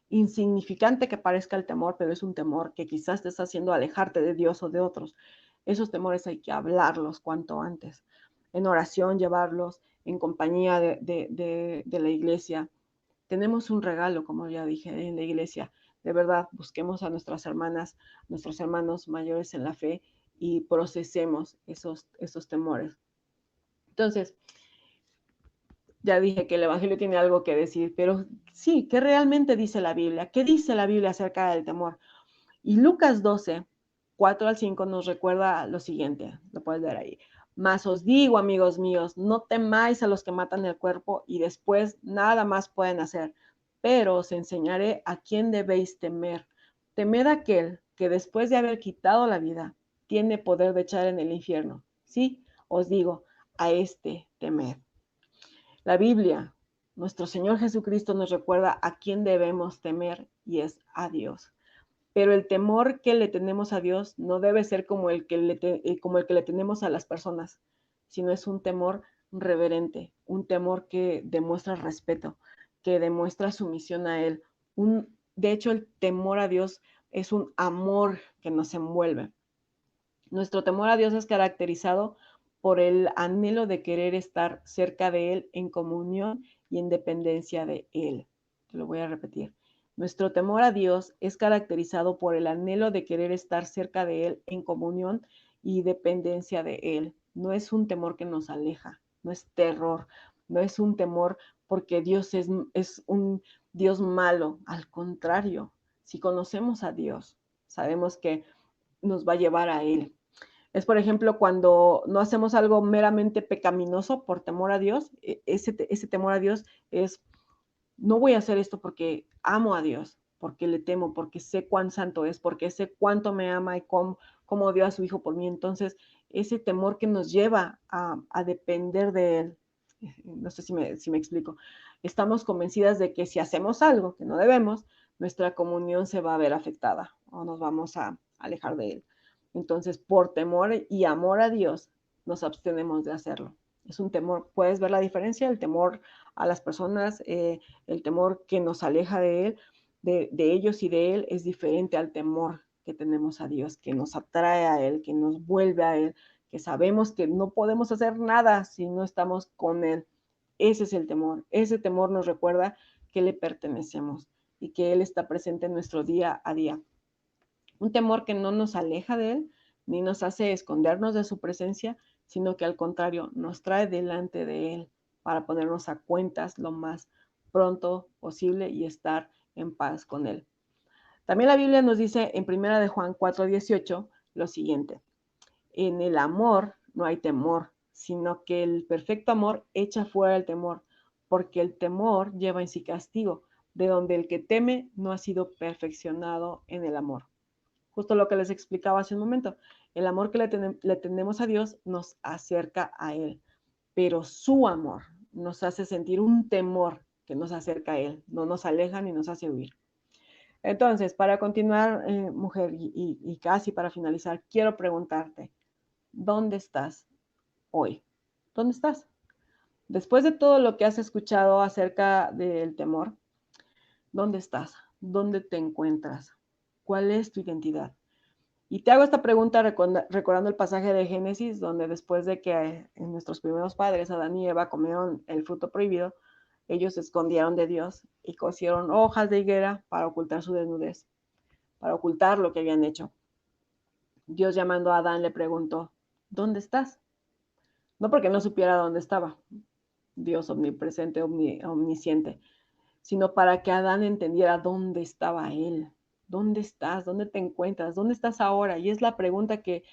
insignificante que parezca el temor, pero es un temor que quizás te está haciendo alejarte de Dios o de otros. Esos temores hay que hablarlos cuanto antes. En oración llevarlos, en compañía de la iglesia. Tenemos un regalo, como ya dije, en la iglesia. De verdad, busquemos a nuestras hermanas, nuestros hermanos mayores en la fe y procesemos esos temores. Entonces, ya dije que el Evangelio tiene algo que decir, pero sí, ¿qué realmente dice la Biblia? ¿Qué dice la Biblia acerca del temor? Y Lucas 12, 4 al 5 nos recuerda lo siguiente, lo puedes ver ahí. Mas os digo, amigos míos, no temáis a los que matan el cuerpo y después nada más pueden hacer, pero os enseñaré a quién debéis temer. Temed a aquel que después de haber quitado la vida, tiene poder de echar en el infierno. Sí, os digo, a este temed. La Biblia, nuestro Señor Jesucristo nos recuerda a quién debemos temer y es a Dios. Pero el temor que le tenemos a Dios no debe ser como el que le tenemos a las personas, sino es un temor reverente, un temor que demuestra respeto, que demuestra sumisión a Él. De hecho, el temor a Dios es un amor que nos envuelve. Nuestro temor a Dios es caracterizado por el anhelo de querer estar cerca de Él en comunión y en dependencia de Él. Te lo voy a repetir. Nuestro temor a Dios es caracterizado por el anhelo de querer estar cerca de Él en comunión y dependencia de Él. No es un temor que nos aleja, no es terror, no es un temor porque Dios es un Dios malo. Al contrario, si conocemos a Dios, sabemos que nos va a llevar a Él. Es, por ejemplo, cuando no hacemos algo meramente pecaminoso por temor a Dios, ese temor a Dios es, no voy a hacer esto porque amo a Dios, porque le temo, porque sé cuán santo es, porque sé cuánto me ama y cómo dio a su Hijo por mí. Entonces, ese temor que nos lleva a depender de Él, no sé si me explico, estamos convencidas de que si hacemos algo que no debemos, nuestra comunión se va a ver afectada o nos vamos a alejar de Él. Entonces, por temor y amor a Dios, nos abstenemos de hacerlo. Es un temor, ¿puedes ver la diferencia? El temor a las personas, el temor que nos aleja de Él, de ellos y de Él, es diferente al temor que tenemos a Dios, que nos atrae a Él, que nos vuelve a Él, que sabemos que no podemos hacer nada si no estamos con Él. Ese es el temor. Ese temor nos recuerda que le pertenecemos y que Él está presente en nuestro día a día. Un temor que no nos aleja de Él, ni nos hace escondernos de su presencia, sino que al contrario nos trae delante de Él para ponernos a cuentas lo más pronto posible y estar en paz con Él. También la Biblia nos dice en 1 de Juan 4:18 lo siguiente: en el amor no hay temor, sino que el perfecto amor echa fuera el temor, porque el temor lleva en sí castigo, de donde el que teme no ha sido perfeccionado en el amor. Justo lo que les explicaba hace un momento, el amor que le tenemos a Dios nos acerca a Él, pero su amor nos hace sentir un temor que nos acerca a Él, no nos aleja ni nos hace huir. Entonces, para continuar, mujer, y casi para finalizar, quiero preguntarte, ¿dónde estás hoy? ¿Dónde estás? Después de todo lo que has escuchado acerca del temor, ¿dónde estás? ¿Dónde te encuentras? ¿Cuál es tu identidad? Y te hago esta pregunta recordando el pasaje de Génesis, donde después de que nuestros primeros padres, Adán y Eva, comieron el fruto prohibido, ellos se escondieron de Dios y cosieron hojas de higuera para ocultar su desnudez, para ocultar lo que habían hecho. Dios, llamando a Adán, le preguntó, ¿dónde estás? No porque no supiera dónde estaba, Dios omnipresente, omnisciente, sino para que Adán entendiera dónde estaba él. ¿Dónde estás? ¿Dónde te encuentras? ¿Dónde estás ahora? Y es la pregunta que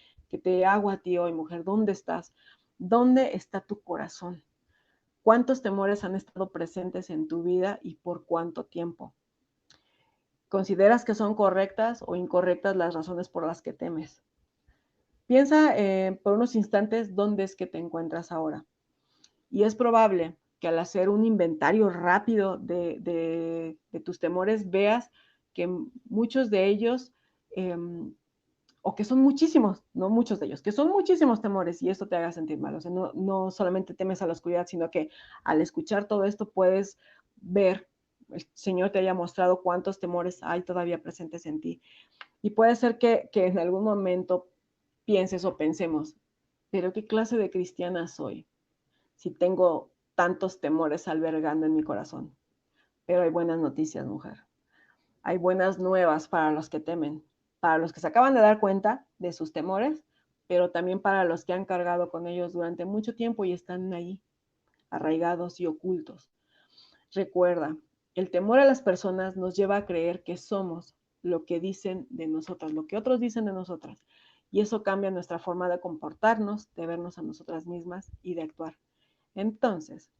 te hago a ti hoy, mujer. ¿Dónde estás? ¿Dónde está tu corazón? ¿Cuántos temores han estado presentes en tu vida y por cuánto tiempo? ¿Consideras que son correctas o incorrectas las razones por las que temes? Piensa por unos instantes dónde es que te encuentras ahora. Y es probable que al hacer un inventario rápido de tus temores veas que muchos de ellos, o que son muchísimos, no muchos de ellos, que son muchísimos temores y esto te haga sentir mal. O sea, no solamente temes a la oscuridad, sino que al escuchar todo esto puedes ver, el Señor te haya mostrado cuántos temores hay todavía presentes en ti. Y puede ser que en algún momento pienses o pensemos, pero ¿qué clase de cristiana soy si tengo tantos temores albergando en mi corazón? Pero hay buenas noticias, mujer. Hay buenas nuevas para los que temen, para los que se acaban de dar cuenta de sus temores, pero también para los que han cargado con ellos durante mucho tiempo y están ahí, arraigados y ocultos. Recuerda, el temor a las personas nos lleva a creer que somos lo que dicen de nosotras, lo que otros dicen de nosotras. Y eso cambia nuestra forma de comportarnos, de vernos a nosotras mismas y de actuar. Entonces,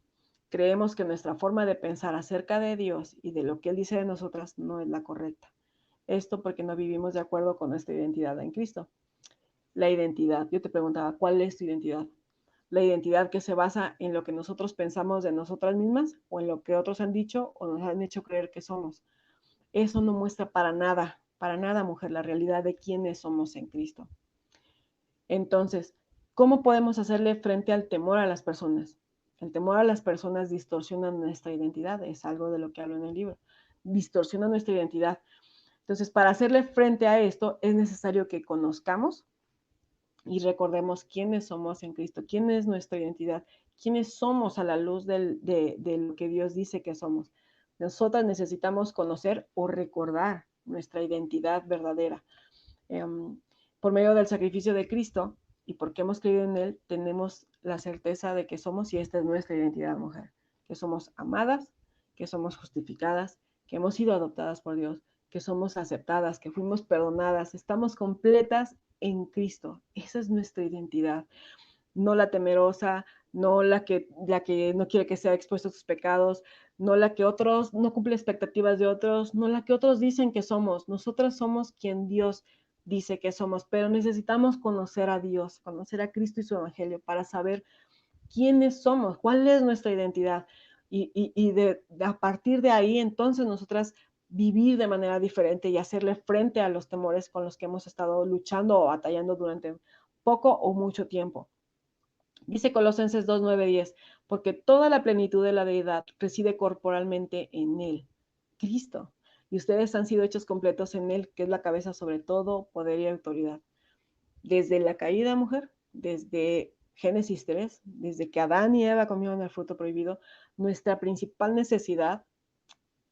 creemos que nuestra forma de pensar acerca de Dios y de lo que Él dice de nosotras no es la correcta. Esto porque no vivimos de acuerdo con nuestra identidad en Cristo. La identidad, yo te preguntaba, ¿cuál es tu identidad? La identidad que se basa en lo que nosotros pensamos de nosotras mismas o en lo que otros han dicho o nos han hecho creer que somos. Eso no muestra para nada, mujer, la realidad de quiénes somos en Cristo. Entonces, ¿cómo podemos hacerle frente al temor a las personas? El temor a las personas distorsiona nuestra identidad, es algo de lo que hablo en el libro. Distorsiona nuestra identidad. Entonces, para hacerle frente a esto, es necesario que conozcamos y recordemos quiénes somos en Cristo, quién es nuestra identidad, quiénes somos a la luz de lo que Dios dice que somos. Nosotras necesitamos conocer o recordar nuestra identidad verdadera. Por medio del sacrificio de Cristo y porque hemos creído en Él, tenemos la certeza de que somos, y esta es nuestra identidad, mujer, que somos amadas, que somos justificadas, que hemos sido adoptadas por Dios, que somos aceptadas, que fuimos perdonadas, estamos completas en Cristo. Esa es nuestra identidad, no la temerosa, no la que no quiere que sea expuesto a sus pecados, no la que otros, no cumple expectativas de otros, no la que otros dicen que somos. Nosotras somos quien Dios dice que somos, pero necesitamos conocer a Dios, conocer a Cristo y su evangelio para saber quiénes somos, cuál es nuestra identidad. A partir de ahí, entonces, nosotras vivir de manera diferente y hacerle frente a los temores con los que hemos estado luchando o batallando durante poco o mucho tiempo. Dice Colosenses 2, 9, 10, porque toda la plenitud de la deidad reside corporalmente en Él, Cristo, y ustedes han sido hechos completos en Él, que es la cabeza sobre todo poder y autoridad. Desde la caída, mujer, desde Génesis 3, desde que Adán y Eva comieron el fruto prohibido, nuestra principal necesidad,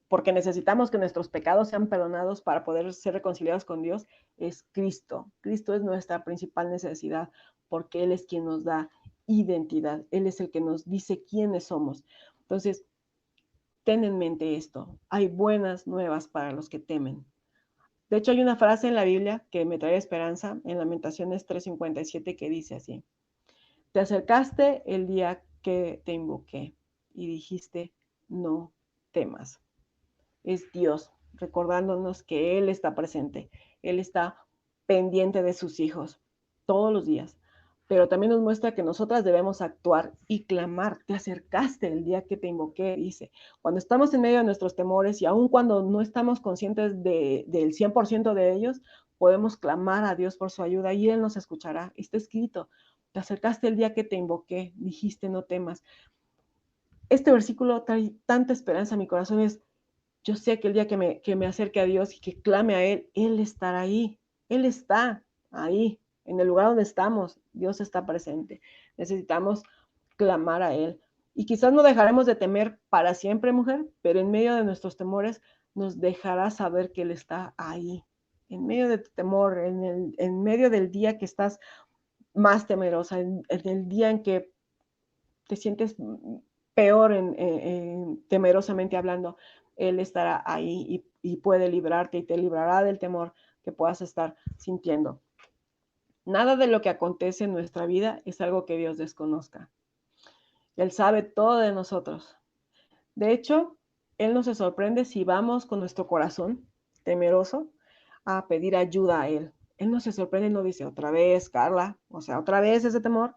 porque necesitamos que nuestros pecados sean perdonados para poder ser reconciliados con Dios, es Cristo. Cristo es nuestra principal necesidad, porque Él es quien nos da identidad. Él es el que nos dice quiénes somos. Entonces, ten en mente esto. Hay buenas nuevas para los que temen. De hecho, hay una frase en la Biblia que me trae esperanza, en Lamentaciones 3:57, que dice así: te acercaste el día que te invoqué y dijiste, no temas. Es Dios recordándonos que Él está presente, Él está pendiente de sus hijos todos los días, pero también nos muestra que nosotras debemos actuar y clamar. Te acercaste el día que te invoqué, dice. Cuando estamos en medio de nuestros temores y aun cuando no estamos conscientes del 100% de ellos, podemos clamar a Dios por su ayuda y Él nos escuchará. Está escrito: te acercaste el día que te invoqué, dijiste, no temas. Este versículo trae tanta esperanza a mi corazón. Yo sé que el día que me acerque a Dios y que clame a Él, Él estará ahí. Él está ahí, en el lugar donde estamos. Dios está presente. Necesitamos clamar a Él. Y quizás no dejaremos de temer para siempre, mujer, pero en medio de nuestros temores nos dejará saber que Él está ahí. En medio de tu temor, en medio del día que estás más temerosa, en el día en que te sientes peor temerosamente hablando, Él estará ahí y puede librarte y te librará del temor que puedas estar sintiendo. Nada de lo que acontece en nuestra vida es algo que Dios desconozca. Él sabe todo de nosotros. De hecho, Él no se sorprende si vamos con nuestro corazón temeroso a pedir ayuda a Él. Él no se sorprende y no dice, otra vez, Carla, o sea, otra vez ese temor.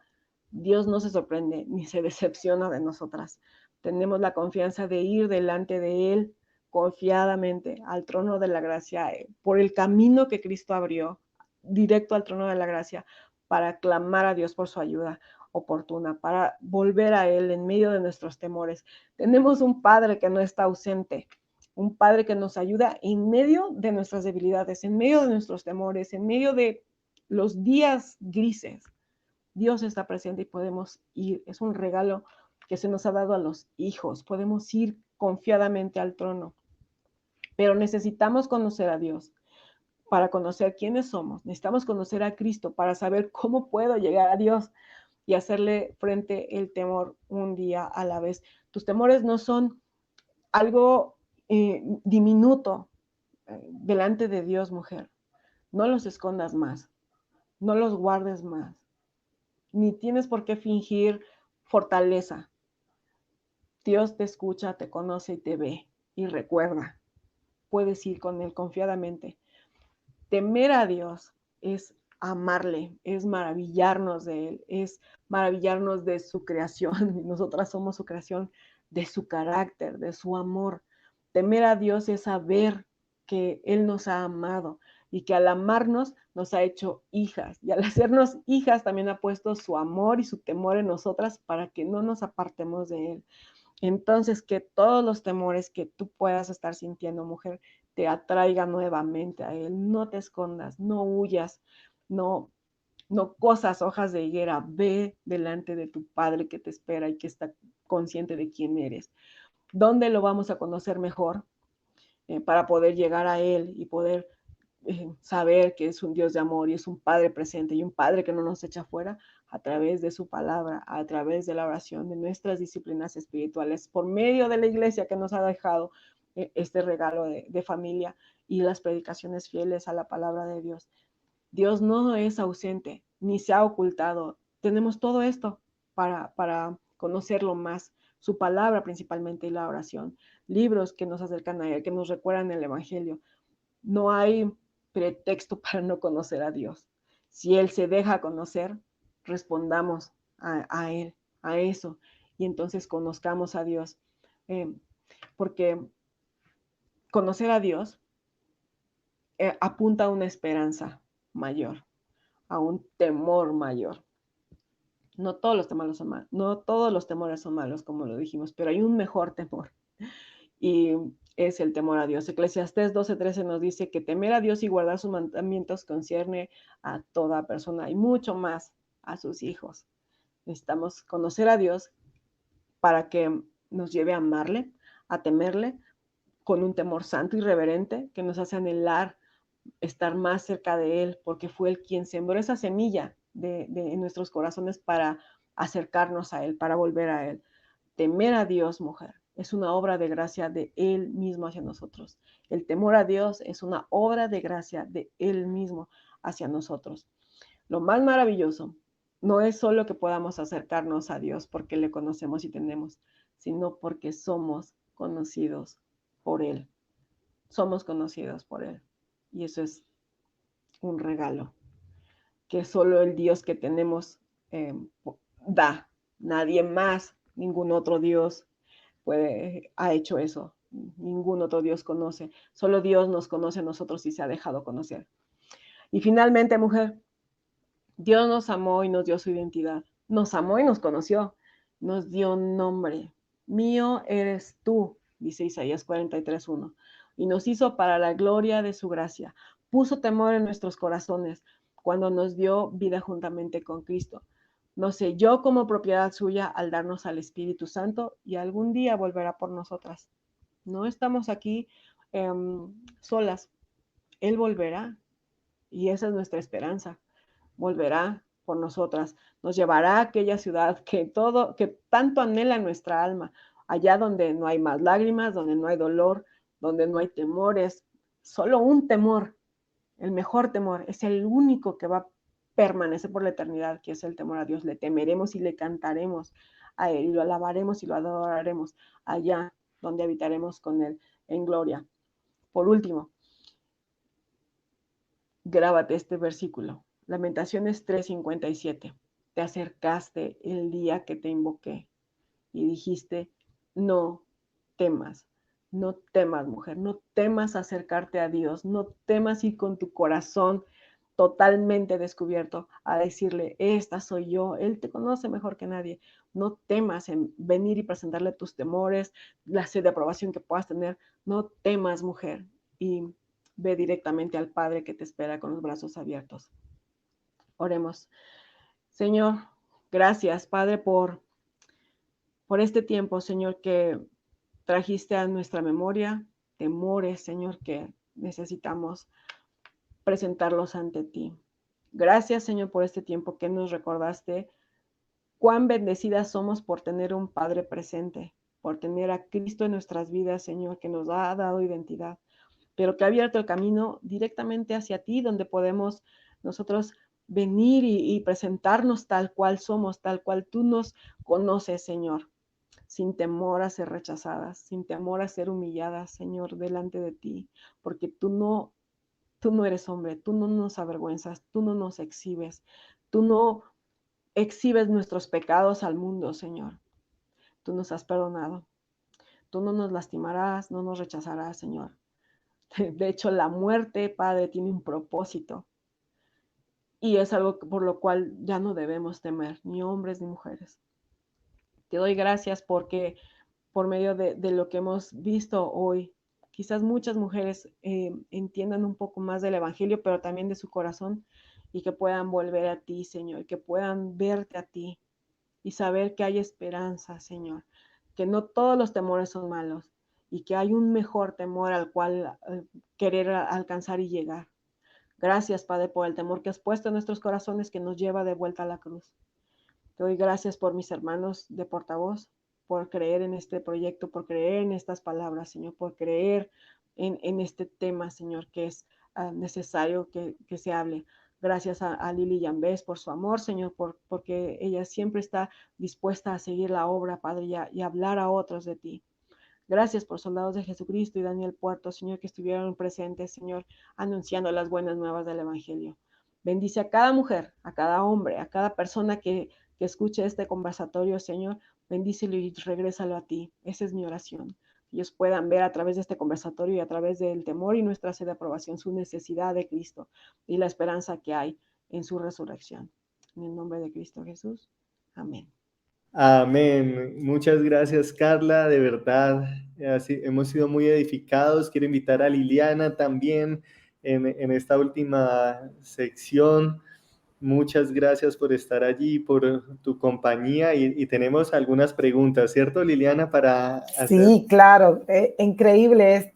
Dios no se sorprende ni se decepciona de nosotras. Tenemos la confianza de ir delante de Él confiadamente al trono de la gracia, por el camino que Cristo abrió, directo al trono de la gracia, para clamar a Dios por su ayuda oportuna, para volver a Él en medio de nuestros temores. Tenemos un Padre que no está ausente, un Padre que nos ayuda en medio de nuestras debilidades, en medio de nuestros temores, en medio de los días grises. Dios está presente y podemos ir. Es un regalo que se nos ha dado a los hijos. Podemos ir confiadamente al trono. Pero necesitamos conocer a Dios para conocer quiénes somos. Necesitamos conocer a Cristo para saber cómo puedo llegar a Dios y hacerle frente el temor un día a la vez. Tus temores no son algo diminuto delante de Dios, mujer. No los escondas más. No los guardes más. Ni tienes por qué fingir fortaleza. Dios te escucha, te conoce y te ve. Y recuerda, puedes ir con Él confiadamente. Temer a Dios es amarle, es maravillarnos de Él, es maravillarnos de su creación. Nosotras somos su creación, de su carácter, de su amor. Temer a Dios es saber que Él nos ha amado y que al amarnos nos ha hecho hijas. Y al hacernos hijas también ha puesto su amor y su temor en nosotras para que no nos apartemos de Él. Entonces, que todos los temores que tú puedas estar sintiendo, mujer, te atraigan nuevamente a Él. No te escondas, no huyas, no cosas hojas de higuera. Ve delante de tu Padre que te espera y que está consciente de quién eres. ¿Dónde lo vamos a conocer mejor? Para poder llegar a Él y poder saber que es un Dios de amor y es un Padre presente y un Padre que no nos echa fuera, a través de su palabra, a través de la oración, de nuestras disciplinas espirituales, por medio de la iglesia que nos ha dejado este regalo de familia y las predicaciones fieles a la palabra de Dios. Dios no es ausente, ni se ha ocultado. Tenemos todo esto para conocerlo más, su palabra principalmente y la oración, libros que nos acercan a Él, que nos recuerdan el Evangelio. No hay pretexto para no conocer a Dios. Si Él se deja conocer, respondamos a Él, a eso, y entonces conozcamos a Dios. Porque conocer a Dios apunta a una esperanza mayor, a un temor mayor. No todos los temores son malos, no todos los temores son malos, como lo dijimos, pero hay un mejor temor. Y es el temor a Dios. Eclesiastés 12:13 nos dice que temer a Dios y guardar sus mandamientos concierne a toda persona y mucho más a sus hijos. Necesitamos conocer a Dios para que nos lleve a amarle, a temerle, con un temor santo y reverente que nos hace anhelar estar más cerca de Él, porque fue Él quien sembró esa semilla en nuestros corazones para acercarnos a Él, para volver a Él. Temer a Dios, mujer, es una obra de gracia de Él mismo hacia nosotros. El temor a Dios es una obra de gracia de Él mismo hacia nosotros. Lo más maravilloso no es solo que podamos acercarnos a Dios porque le conocemos y tenemos, sino porque somos conocidos por Él. Somos conocidos por Él. Y eso es un regalo que solo el Dios que tenemos da. Nadie más, ningún otro Dios ha hecho eso. Ningún otro Dios conoce. Solo Dios nos conoce a nosotros y se ha dejado conocer. Y finalmente, mujer, Dios nos amó y nos dio su identidad. Nos amó y nos conoció. Nos dio nombre. Mío eres tú, dice Isaías 43:1. Y nos hizo para la gloria de su gracia. Puso temor en nuestros corazones cuando nos dio vida juntamente con Cristo. Nos selló como propiedad suya al darnos al Espíritu Santo y algún día volverá por nosotras. No estamos aquí solas. Él volverá y esa es nuestra esperanza. Volverá por nosotras, nos llevará a aquella ciudad que tanto anhela nuestra alma, allá donde no hay más lágrimas, donde no hay dolor, donde no hay temores, solo un temor, el mejor temor, es el único que va a permanecer por la eternidad, que es el temor a Dios. Le temeremos y le cantaremos a Él, y lo alabaremos y lo adoraremos allá donde habitaremos con Él en gloria. Por último, grábate este versículo. Lamentaciones 3:57. Te acercaste el día que te invoqué y dijiste, no temas, no temas, mujer, no temas acercarte a Dios, no temas ir con tu corazón totalmente descubierto a decirle, esta soy yo, Él te conoce mejor que nadie. No temas en venir y presentarle tus temores, la sed de aprobación que puedas tener. No temas, mujer, y ve directamente al Padre que te espera con los brazos abiertos. Oremos. Señor, gracias, Padre, por este tiempo, Señor, que trajiste a nuestra memoria, temores, Señor, que necesitamos presentarlos ante ti. Gracias, Señor, por este tiempo que nos recordaste cuán bendecidas somos por tener un Padre presente, por tener a Cristo en nuestras vidas, Señor, que nos ha dado identidad, pero que ha abierto el camino directamente hacia ti, donde podemos nosotros venir y presentarnos tal cual somos, tal cual tú nos conoces, Señor, sin temor a ser rechazadas, sin temor a ser humilladas, Señor, delante de ti, porque tú no eres hombre, tú no nos avergüenzas, tú no nos exhibes, tú no exhibes nuestros pecados al mundo, Señor. Tú nos has perdonado, tú no nos lastimarás, no nos rechazarás, Señor. De hecho, la muerte, Padre, tiene un propósito y es algo por lo cual ya no debemos temer, ni hombres ni mujeres. Te doy gracias porque por medio de lo que hemos visto hoy, quizás muchas mujeres entiendan un poco más del Evangelio, pero también de su corazón, y que puedan volver a ti, Señor, que puedan verte a ti y saber que hay esperanza, Señor, que no todos los temores son malos y que hay un mejor temor al cual querer alcanzar y llegar. Gracias, Padre, por el temor que has puesto en nuestros corazones que nos lleva de vuelta a la cruz. Te doy gracias por mis hermanos de portavoz, por creer en este proyecto, por creer en estas palabras, Señor, por creer en este tema, Señor, que es necesario que se hable. Gracias a Lili Yambés por su amor, Señor, porque ella siempre está dispuesta a seguir la obra, Padre, y hablar a otros de ti. Gracias por Soldados de Jesucristo y Daniel Puerto, Señor, que estuvieron presentes, Señor, anunciando las buenas nuevas del Evangelio. Bendice a cada mujer, a cada hombre, a cada persona que escuche este conversatorio, Señor. Bendícelo y regrésalo a ti. Esa es mi oración. Que ellos puedan ver a través de este conversatorio y a través del temor y nuestra sed de aprobación su necesidad de Cristo y la esperanza que hay en su resurrección. En el nombre de Cristo Jesús. Amén. Amén. Muchas gracias, Carla. De verdad, así, hemos sido muy edificados. Quiero invitar a Liliana también en esta última sección. Muchas gracias por estar allí, por tu compañía y tenemos algunas preguntas, ¿cierto, Liliana? Para hacer... Sí, claro, increíble.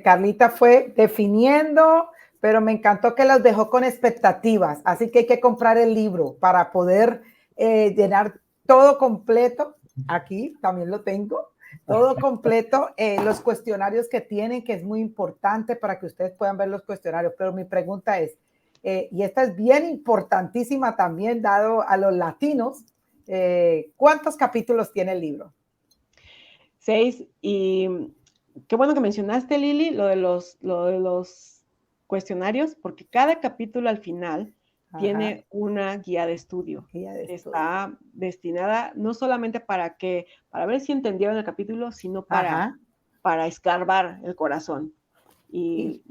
Carlita fue definiendo, pero me encantó que las dejó con expectativas, así que hay que comprar el libro para poder llenar todo completo. Aquí también lo tengo, todo completo. Los cuestionarios que tienen, que es muy importante para que ustedes puedan ver los cuestionarios. Pero mi pregunta es, y esta es bien importantísima también, dado a los latinos, ¿cuántos capítulos tiene el libro? 6. Y qué bueno que mencionaste, Lili, lo de los cuestionarios, porque cada capítulo al final tiene una guía de estudio. Está destinada no solamente para ver si entendieron el capítulo, sino para escarbar el corazón. Y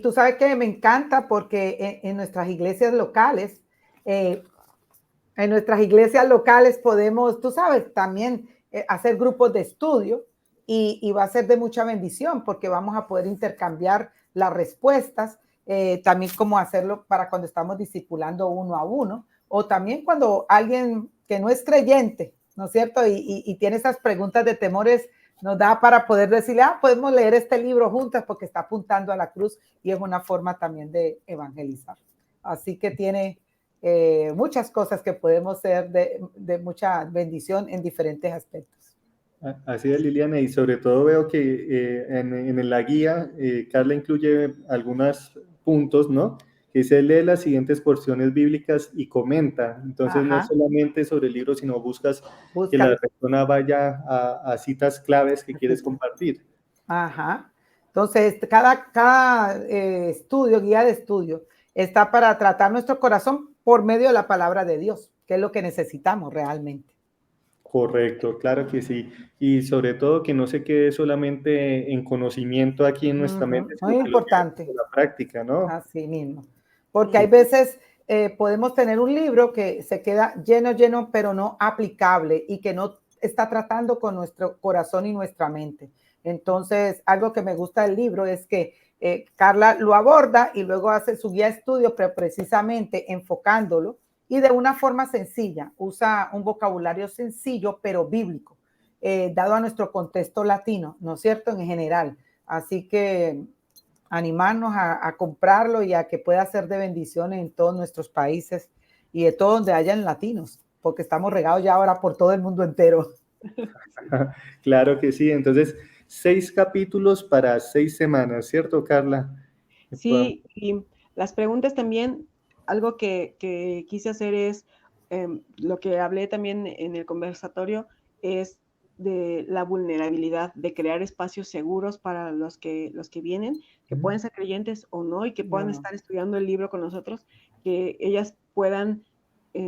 tú sabes que me encanta porque en nuestras iglesias locales, podemos, tú sabes, también hacer grupos de estudio y va a ser de mucha bendición porque vamos a poder intercambiar las respuestas, también como hacerlo para cuando estamos discipulando uno a uno, o también cuando alguien que no es creyente, ¿no es cierto? Y tiene esas preguntas de temores, nos da para poder decirle, podemos leer este libro juntas porque está apuntando a la cruz y es una forma también de evangelizar. Así que tiene muchas cosas que podemos ser de mucha bendición en diferentes aspectos. Así es, Liliana, y sobre todo veo que en la guía Carla incluye algunos puntos, ¿no? Que se lee las siguientes porciones bíblicas y comenta. Entonces, no solamente sobre el libro, sino busca que la persona vaya a citas claves que quieres compartir. Entonces, cada estudio, guía de estudio, está para tratar nuestro corazón por medio de la palabra de Dios, que es lo que necesitamos realmente. Correcto, claro que sí. Y sobre todo que no se quede solamente en conocimiento aquí en nuestra mente, sino muy que lo importante. llevemos a la práctica, ¿no? Así mismo. Porque hay veces podemos tener un libro que se queda lleno, pero no aplicable y que no está tratando con nuestro corazón y nuestra mente. Entonces, algo que me gusta del libro es que Carla lo aborda y luego hace su guía de estudio, pero precisamente enfocándolo y de una forma sencilla. Usa un vocabulario sencillo, pero bíblico, dado a nuestro contexto latino, ¿no es cierto? En general. Así que animarnos a comprarlo y a que pueda ser de bendición en todos nuestros países y de todo donde hayan latinos, porque estamos regados ya ahora por todo el mundo entero. Claro que sí. Entonces, 6 capítulos para 6 semanas, ¿cierto, Carla? Sí, y las preguntas también, algo que quise hacer es, lo que hablé también en el conversatorio, es de la vulnerabilidad, de crear espacios seguros para los que vienen, que pueden ser creyentes o no, y que puedan estar estudiando el libro con nosotros, que ellas puedan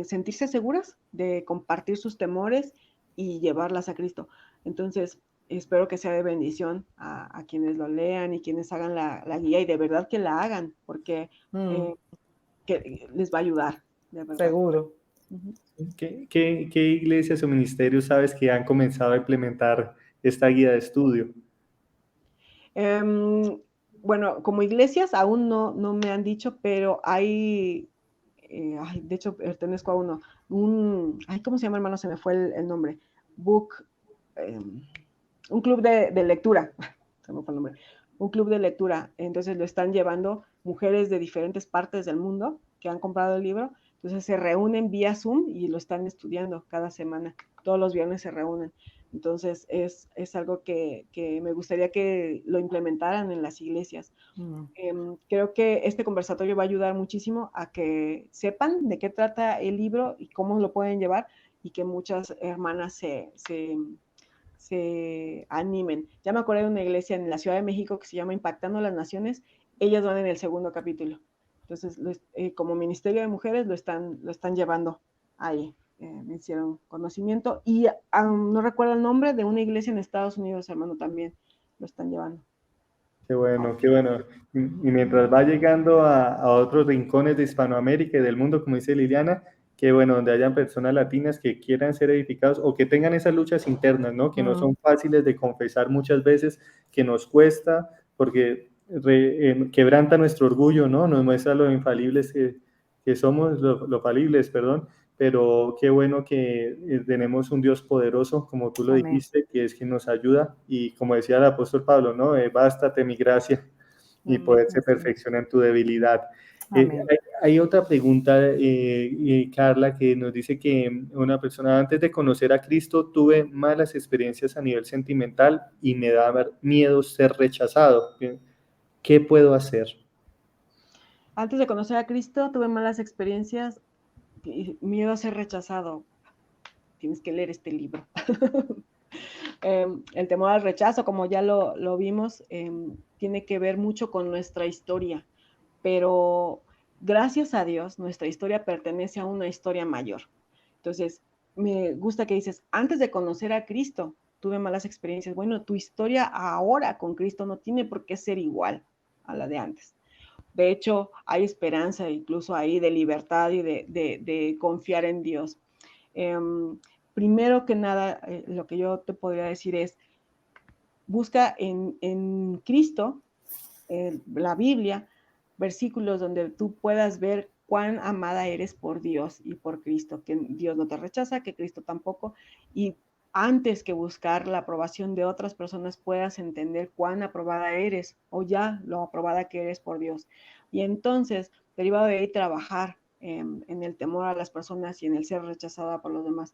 sentirse seguras de compartir sus temores y llevarlas a Cristo. Entonces, espero que sea de bendición a quienes lo lean y quienes hagan la guía, y de verdad que la hagan, porque que les va a ayudar, de verdad. Seguro. ¿Qué iglesias o ministerios sabes que han comenzado a implementar esta guía de estudio? Bueno, como iglesias aún no me han dicho, pero hay, de hecho pertenezco a uno, ¿cómo se llama, hermano? Se me fue el nombre. Un club de lectura, se me fue el nombre, un club de lectura. Entonces lo están llevando mujeres de diferentes partes del mundo que han comprado el libro. Entonces se reúnen vía Zoom y lo están estudiando cada semana. Todos los viernes se reúnen. Entonces es algo que me gustaría que lo implementaran en las iglesias. Creo que este conversatorio va a ayudar muchísimo a que sepan de qué trata el libro y cómo lo pueden llevar, y que muchas hermanas se animen. Ya me acordé de una iglesia en la Ciudad de México que se llama Impactando las Naciones. Ellas van en el 2º capítulo. Entonces, como Ministerio de Mujeres lo están llevando ahí. Me hicieron conocimiento. Y no recuerdo el nombre de una iglesia en Estados Unidos, hermano, también lo están llevando. Qué bueno, qué bueno. Y mientras va llegando a otros rincones de Hispanoamérica y del mundo, como dice Liliana, que bueno, donde hayan personas latinas que quieran ser edificados o que tengan esas luchas internas, ¿no? Que no son fáciles de confesar muchas veces, que nos cuesta, porque quebranta nuestro orgullo, ¿no? Nos muestra lo infalibles que somos, lo falibles, perdón, pero qué bueno que tenemos un Dios poderoso, como tú lo dijiste, que es quien nos ayuda, y como decía el apóstol Pablo, ¿no? Bástate mi gracia, y poder se perfecciona en tu debilidad. Amén. Hay otra pregunta, Carla, que nos dice que una persona, antes de conocer a Cristo, tuve malas experiencias a nivel sentimental y me daba miedo ser rechazado. ¿Qué puedo hacer? Antes de conocer a Cristo, tuve malas experiencias y miedo a ser rechazado. Tienes que leer este libro. El temor al rechazo, como ya lo vimos, tiene que ver mucho con nuestra historia, pero gracias a Dios, nuestra historia pertenece a una historia mayor. Entonces, me gusta que dices, antes de conocer a Cristo, tuve malas experiencias. Bueno, tu historia ahora con Cristo no tiene por qué ser igual a la de antes. De hecho, hay esperanza incluso ahí de libertad y de confiar en Dios. Primero que nada, lo que yo te podría decir es, busca en Cristo, la Biblia, versículos donde tú puedas ver cuán amada eres por Dios y por Cristo, que Dios no te rechaza, que Cristo tampoco, y antes que buscar la aprobación de otras personas puedas entender cuán aprobada eres o ya lo aprobada que eres por Dios. Y entonces, derivado de ahí, trabajar en el temor a las personas y en el ser rechazada por los demás.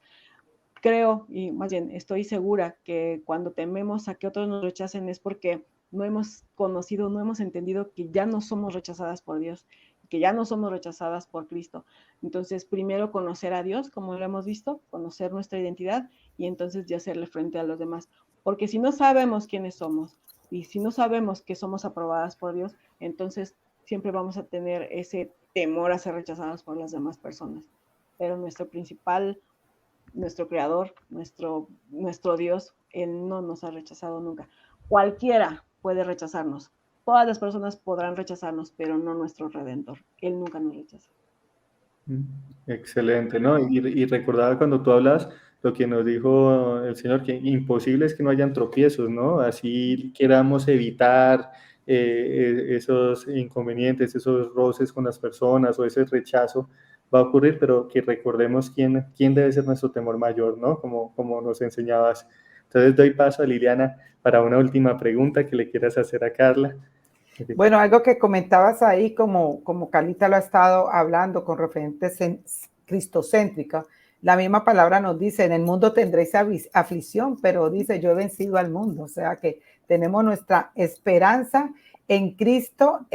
Creo, y más bien estoy segura que cuando tememos a que otros nos rechacen es porque no hemos conocido, no hemos entendido que ya no somos rechazadas por Dios, que ya no somos rechazadas por Cristo. Entonces, primero conocer a Dios, como lo hemos visto, conocer nuestra identidad y entonces ya hacerle frente a los demás. Porque si no sabemos quiénes somos y si no sabemos que somos aprobadas por Dios, entonces siempre vamos a tener ese temor a ser rechazados por las demás personas. Pero nuestro creador, nuestro Dios, Él no nos ha rechazado nunca. Cualquiera puede rechazarnos. Todas las personas podrán rechazarnos, pero no nuestro Redentor. Él nunca nos rechaza. Excelente, ¿no? Y recordaba cuando tú hablas lo que nos dijo el Señor, que imposible es que no hayan tropiezos, ¿no? Así queramos evitar esos inconvenientes, esos roces con las personas o ese rechazo, va a ocurrir, pero que recordemos quién debe ser nuestro temor mayor, ¿no? Como nos enseñabas. Entonces doy paso a Liliana para una última pregunta que le quieras hacer a Carla. Bueno, algo que comentabas ahí, como Carlita lo ha estado hablando con referentes cristocéntrica, la misma palabra nos dice, en el mundo tendréis aflicción, pero dice, yo he vencido al mundo. O sea que tenemos nuestra esperanza en Cristo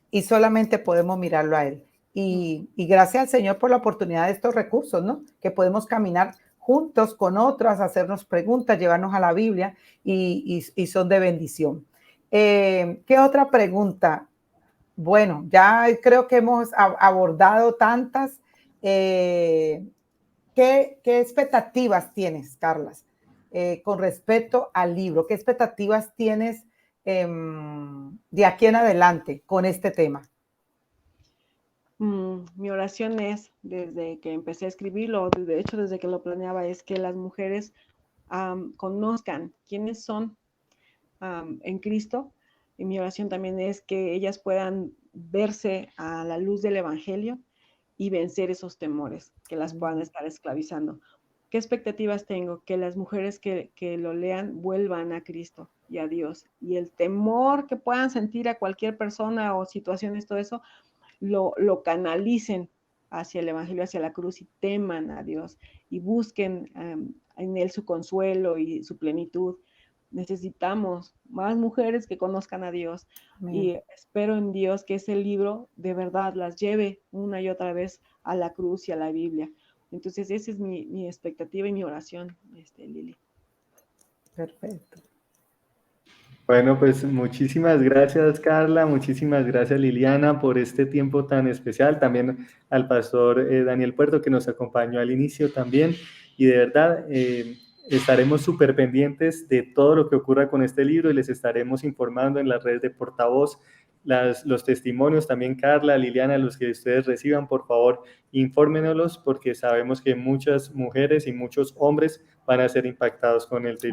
y solamente podemos mirarlo a Él. Y gracias al Señor por la oportunidad de estos recursos, ¿no? Que podemos caminar juntos con otras, hacernos preguntas, llevarnos a la Biblia y son de bendición. ¿Qué otra pregunta? Bueno, ya creo que hemos abordado tantas. ¿Qué expectativas tienes, Carlas, con respecto al libro? ¿Qué expectativas tienes de aquí en adelante con este tema? Mi oración es, desde que empecé a escribirlo, de hecho desde que lo planeaba, es que las mujeres conozcan quiénes son en Cristo. Y mi oración también es que ellas puedan verse a la luz del Evangelio y vencer esos temores que las puedan estar esclavizando. ¿Qué expectativas tengo? Que las mujeres que lo lean vuelvan a Cristo y a Dios. Y el temor que puedan sentir a cualquier persona o situaciones, todo eso, lo canalicen hacia el Evangelio, hacia la cruz y teman a Dios y busquen en Él su consuelo y su plenitud. Necesitamos más mujeres que conozcan a Dios. Amén. Y espero en Dios que ese libro de verdad las lleve una y otra vez a la cruz y a la Biblia. Entonces esa es mi expectativa y mi oración, Lili. Perfecto. Bueno, pues muchísimas gracias, Carla, muchísimas gracias, Liliana, por este tiempo tan especial, también al pastor Daniel Puerto, que nos acompañó al inicio también, y de verdad estaremos súper pendientes de todo lo que ocurra con este libro y les estaremos informando en las redes de Portavoz, los testimonios también, Carla, Liliana, los que ustedes reciban, por favor, infórmenoslos, porque sabemos que muchas mujeres y muchos hombres van a ser impactados con este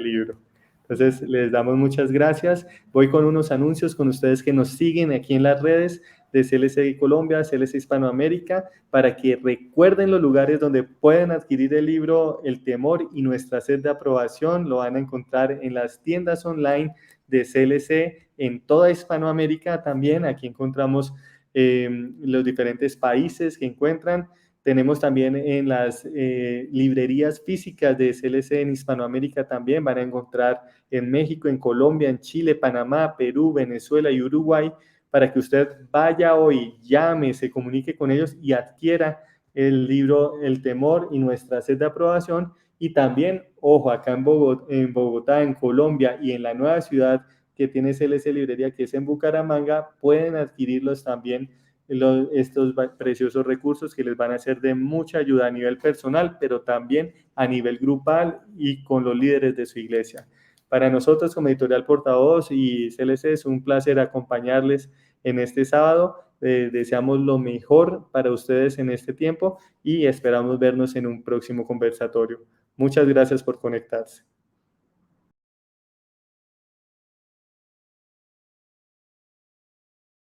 libro. Entonces, les damos muchas gracias. Voy con unos anuncios con ustedes que nos siguen aquí en las redes. de CLC Colombia, CLC Hispanoamérica, para que recuerden los lugares donde pueden adquirir el libro El temor y nuestra sed de aprobación. Lo van a encontrar en las tiendas online de CLC en toda Hispanoamérica también. Aquí encontramos los diferentes países que encuentran. Tenemos también en las librerías físicas de CLC en Hispanoamérica también. Van a encontrar en México, en Colombia, en Chile, Panamá, Perú, Venezuela y Uruguay, para que usted vaya hoy, llame, se comunique con ellos y adquiera el libro El temor y nuestra sed de aprobación. Y también, ojo, acá en Bogotá, en Colombia y en la nueva ciudad que tiene CLC Librería, que es en Bucaramanga, pueden adquirirlos también, estos preciosos recursos que les van a ser de mucha ayuda a nivel personal, pero también a nivel grupal y con los líderes de su iglesia. Para nosotros como Editorial Portavoz y CLC es un placer acompañarles en este sábado. Deseamos lo mejor para ustedes en este tiempo y esperamos vernos en un próximo conversatorio. Muchas gracias por conectarse.